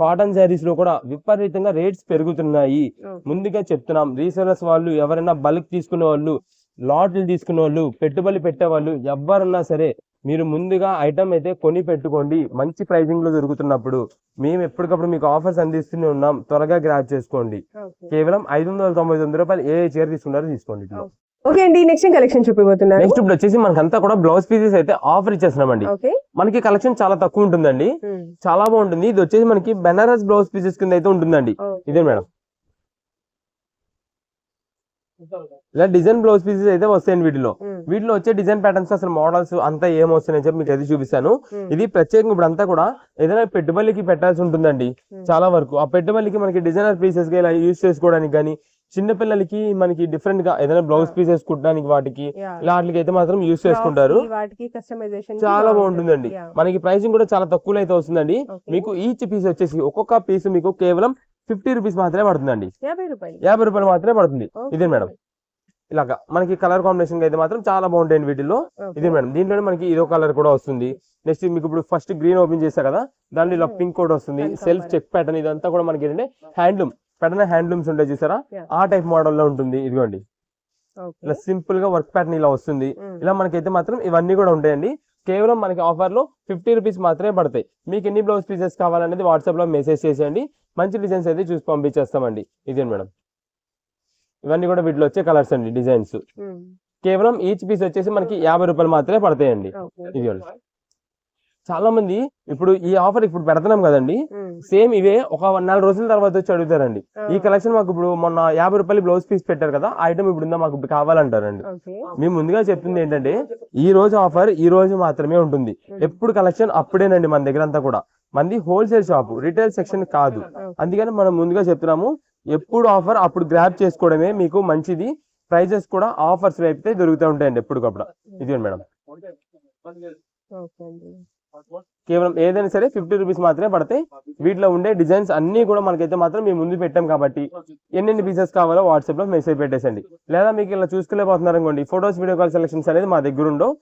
కాటన్ శారీస్ లో కూడా విపరీతంగా రేట్స్ పెరుగుతున్నాయి. ముందుగా చెప్తున్నాం, రీసెలర్స్ వాళ్ళు, ఎవరైనా బల్క్ తీసుకునే వాళ్ళు, లాట్లు తీసుకునే వాళ్ళు, పెట్టుబడి పెట్టే వాళ్ళు ఎవరన్నా సరే మీరు ముందుగా ఐటమ్ అయితే కొని పెట్టుకోండి. మంచి ప్రైసింగ్ లో దొరుకుతున్నప్పుడు మేము ఎప్పటికప్పుడు మీకు ఆఫర్స్ అందిస్తూనే ఉన్నాం. త్వరగా గ్రాబ్ చేసుకోండి. కేవలం 599 రూపాయలు ఏ చీర తీసుకున్నారో తీసుకోండి. ఓకే అండి, నెక్స్ట్ కలెక్షన్ చూపిపోతున్నారు. నెక్స్ట్ ఇప్పుడు వచ్చేసి మనకంతా కూడా బ్లౌజ్ పీసెస్ అయితే ఆఫర్ ఇచ్చేస్తున్నామండి. ఓకే. మనకి కలెక్షన్ చాలా తక్కువ ఉంటుందండి, చాలా బాగుంటుంది. ఇది వచ్చేసి మనకి బెనారస్ బ్లౌజ్ పీసెస్ కింద అయితే ఉంటుందండి. ఇదే మేడం, ఇలా డిజైన్ బ్లౌజ్ పీసెస్ అయితే వస్తాయండి. వీటిలో వచ్చే డిజైన్ ప్యాటర్న్స్ అసలు మోడల్స్ అంతా ఏమొస్తాయని చెప్పి మీకు అయితే చూపిస్తాను. ఇది ప్రత్యేకంగా ఇప్పుడు అంతా కూడా ఏదైనా పెట్టుబడికి పెట్టాల్సి ఉంటుందండి. చాలా వరకు ఆ పెట్టుబడికి మనకి డిజైనర్ పీసెస్ గా ఇలా యూజ్ చేసుకోవడానికి కానీ, చిన్న పిల్లలకి మనకి డిఫరెంట్ గా ఏదైనా బ్లౌజ్ పీసెస్ కుట్టడానికి వాటికి ఇలాంటికి అయితే మాత్రం యూజ్ చేసుకుంటారు. చాలా బాగుంటుందండి. మనకి ప్రైసింగ్ కూడా చాలా తక్కువలో అయితే వస్తుందండి. మీకు ఈచ్ పీస్ వచ్చేసి ఒక్కొక్క పీస్ మీకు కేవలం 50 రూపీస్ మాత్రమే పడుతుందండి. 50 రూపాయలు మాత్రమే పడుతుంది. ఇదే మేడం, ఇలాగా మనకి కలర్ కాంబినేషన్ అయితే మాత్రం చాలా బాగుంటాయి వీటిల్లో. ఇదే మేడం, దీంట్లోనే మనకి ఇదో కలర్ కూడా వస్తుంది. నెక్స్ట్ మీకు ఇప్పుడు ఫస్ట్ గ్రీన్ ఓపెన్ చేస్తా కదా, దాంట్లో ఇలా పింక్ కూడా వస్తుంది. సెల్ఫ్ చెక్ ప్యాటర్న్ ఇదంతా కూడా మనకి ఏంటంటే హ్యాండ్లూమ్ ప్యాటర్న్, హ్యాండ్లూమ్స్ ఉంటాయి చూసారా, ఆ టైప్ మోడల్ లో ఉంటుంది. ఇదిగోండి, ఇలా సింపుల్ గా వర్క్ ప్యాటర్న్ ఇలా వస్తుంది. ఇలా మనకైతే మాత్రం ఇవన్నీ కూడా ఉంటాయండి. కేవలం మనకి ఆఫర్ లో 50 రూపీస్ మాత్రమే పడతాయి. మీకు ఎన్ని బ్లౌజ్ పీసెస్ కావాలనేది వాట్సాప్ లో మెసేజ్ చేసేయండి. మంచి డిజైన్స్ అయితే చూసి పంపించేస్తామండి. ఇదే మేడం, ఇవన్నీ కూడా వీటిలో వచ్చే కలర్స్ అండి, డిజైన్స్. కేవలం ఈచ్ పీస్ వచ్చేసి మనకి 50 రూపాయలు మాత్రమే పడతాయండి. ఇది చాలా మంది ఇప్పుడు ఈ ఆఫర్ ఇప్పుడు పెడుతున్నాం కదండి, సేమ్ ఇవే ఒక 4 రోజుల తర్వాత వచ్చి అడుగుతారండి. ఈ కలెక్షన్ మాకు ఇప్పుడు మొన్న 50 రూపాయలు బ్లౌజ్ పీస్ పెట్టారు కదా, ఆ ఐటమ్ ఇప్పుడు ఉందా మాకు కావాలంటారండి. మేము ముందుగా చెప్తుంది ఏంటంటే ఈ రోజు ఆఫర్ ఈ రోజు మాత్రమే ఉంటుంది. ఎప్పుడు కలెక్షన్ అప్పుడేనండి. మన దగ్గర అంతా కూడా మంది హోల్సేల్ షాప్, రిటైల్ సెక్షన్ కాదు. అందుకని మనం ముందుగా చెప్తున్నాము, ఎప్పుడు ఆఫర్ అప్పుడు గ్రాబ్ చేసుకోవడమే మీకు మంచిది. ప్రైజెస్ కూడా ఆఫర్స్ వైపు దొరుకుతూ ఉంటాయండి ఎప్పటికప్పుడు. ఇది మేడం, కేవలం ఏదైనా సరే 50 రూపీస్ మాత్రమే పడతాయి. వీటిలో ఉండే డిజైన్స్ అన్ని కూడా మనకైతే మాత్రం మేము ముందు పెట్టాం కాబట్టి ఎన్ని పీసెస్ కావాలో వాట్సాప్ లో మెసేజ్ పెట్టేసండి. లేదా మీకు ఇలా చూసుకెళ్ళిపోతున్నారు అనుకోండి, ఫొటోస్ వీడియో కాల్ సెలెక్షన్స్ అనేది మా దగ్గర ఉండవు.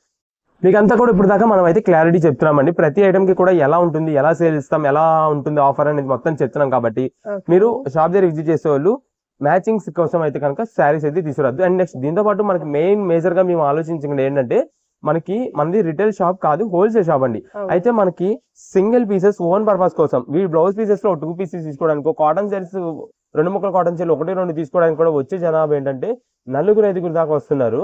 మీకు అంతా కూడా ఇప్పుడు దాకా మనం అయితే క్లారిటీ చెప్తున్నామండి. ప్రతి ఐటమ్ కి కూడా ఎలా ఉంటుంది, ఎలా సేల్ ఇస్తాం, ఎలా ఉంటుంది ఆఫర్ అనేది మొత్తం చెప్తున్నాం. కాబట్టి మీరు షాప్ దగ్గర విజిట్ చేసే వాళ్ళు మ్యాచింగ్స్ కోసం అయితే కనుక శారీస్ అయితే తీసుకురాదు. అండ్ నెక్స్ట్ దీంతో పాటు మనకి మేజర్ గా మేము ఆలోచించింది ఏంటంటే, మనది రిటైల్ షాప్ కాదు, హోల్సేల్ షాప్ అండి. అయితే మనకి సింగిల్ పీసెస్ ఓన్ పర్పస్ కోసం, బ్లౌజ్ పీసెస్ లో 2 పీసెస్ తీసుకోవడానికి, కాటన్ శారీస్ 2 ముక్కల కాటన్ చీరలు 1-2 తీసుకోవడానికి కూడా వచ్చే జనాభా ఏంటంటే 4-5 దాకా వస్తున్నారు.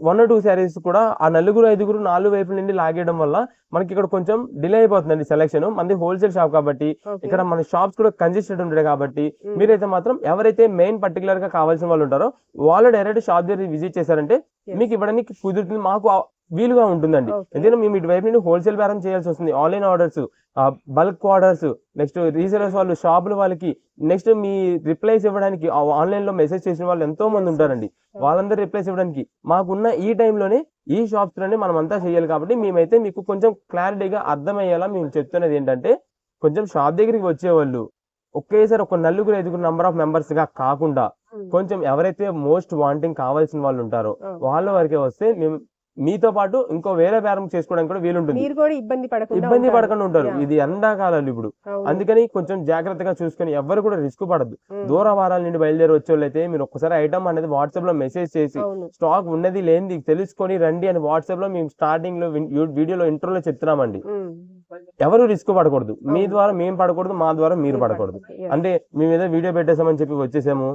1 or 2 శారీస్ కూడా ఆ 4-5 4 వైపుల నుండి లాగేయడం వల్ల మనకి ఇక్కడ కొంచెం డిలే అయిపోతుందండి సెలక్షన్. మనది హోల్సేల్ షాప్ కాబట్టి ఇక్కడ మన షాప్స్ కూడా కంజెస్టెడ్ ఉంటాయి. కాబట్టి మీరైతే మాత్రం ఎవరైతే మెయిన్ పర్టికులర్ గా కావాల్సిన వాళ్ళు ఉంటారో వాళ్ళు డైరెక్ట్ షాప్ దగ్గర విజిట్ చేశారంటే మీకు ఇవ్వడానికి కుదురుతుంది, మాకు వీలుగా ఉంటుందండి. ఎందుకంటే మేము ఇటువైపు నుండి హోల్సేల్ బేరం చేయాల్సి వస్తుంది. Online orders, bulk orders, next resellers వాళ్ళు, షాపుల వాళ్ళకి, నెక్స్ట్ మీ రిప్లైస్ ఇవ్వడానికి ఆన్లైన్ లో మెసేజ్ చేసిన వాళ్ళు ఎంతో మంది ఉంటారండి. వాళ్ళందరూ రిప్లైస్ ఇవ్వడానికి మాకున్న ఈ టైంలోనే ఈ షాప్స్ లోనే మనం అంతా చేయాలి. కాబట్టి మేమైతే మీకు కొంచెం క్లారిటీగా అర్థమయ్యేలా మేము చెప్తున్నది ఏంటంటే, కొంచెం షాప్ దగ్గరికి వచ్చేవాళ్ళు ఒకేసారి ఒక 4-5 నంబర్ ఆఫ్ మెంబర్స్ గా కాకుండా కొంచెం ఎవరైతే మోస్ట్ వాంటింగ్ కావాల్సిన వాళ్ళు ఉంటారో వాళ్ళ వరకే వస్తే మేము మీతో పాటు ఇంకో వేరే బేరం చేసుకోవడానికి కూడా వీలుంటుంది. ఇబ్బంది పడకుండా ఉంటారు. ఇది ఎండాకాలాలు ఇప్పుడు, అందుకని కొంచెం జాగ్రత్తగా చూసుకొని ఎవరు కూడా రిస్క్ పడద్దు. దూర వారాల నుండి బయలుదేరి వచ్చేవాళ్ళైతే మీరు ఒక్కసారి ఐటమ్ అనేది వాట్సాప్ లో మెసేజ్ చేసి స్టాక్ ఉన్నది లేనిది తెలుసుకొని రండి అని వాట్సాప్ లో మేము స్టార్టింగ్ లో వీడియోలో ఇంట్రోలో చెప్తున్నామండి. ఎవరు రిస్క్ పడకూడదు. మీ ద్వారా మేము పడకూడదు, మా ద్వారా మీరు పడకూడదు. అంటే మేము ఏదో వీడియో పెట్టేసామని చెప్పి వచ్చేసాము,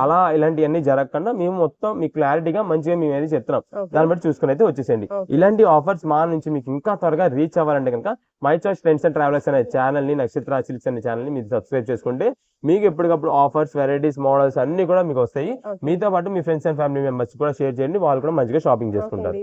అలా ఇలాంటివన్నీ జరగకుండా మేము మొత్తం మీకు క్లారిటీగా మంచిగా మేము ఏది చెప్తున్నాం దాన్ని బట్టి చూసుకుని అయితే వచ్చేసేయండి. ఇలాంటి ఆఫర్స్ మా నుంచి మీకు ఇంకా త్వరగా రీచ్ అవ్వాలంటే కనుక my choice trends and travellers అనే ఛానల్ ని, నక్షత్ర సిల్క్స్ అనే ఛానల్ ని మీరు సబ్స్క్రైబ్ చేసుకుంటే మీకు ఎప్పటికప్పుడు ఆఫర్స్, వెరైటీస్, మోడల్స్ అన్ని కూడా మీకు వస్తాయి. మీతో పాటు మీ ఫ్రెండ్స్ అండ్ ఫ్యామిలీ మెంబర్స్ కూడా షేర్ చేయండి, వాళ్ళు కూడా మంచిగా షాపింగ్ చేసుకుంటారు.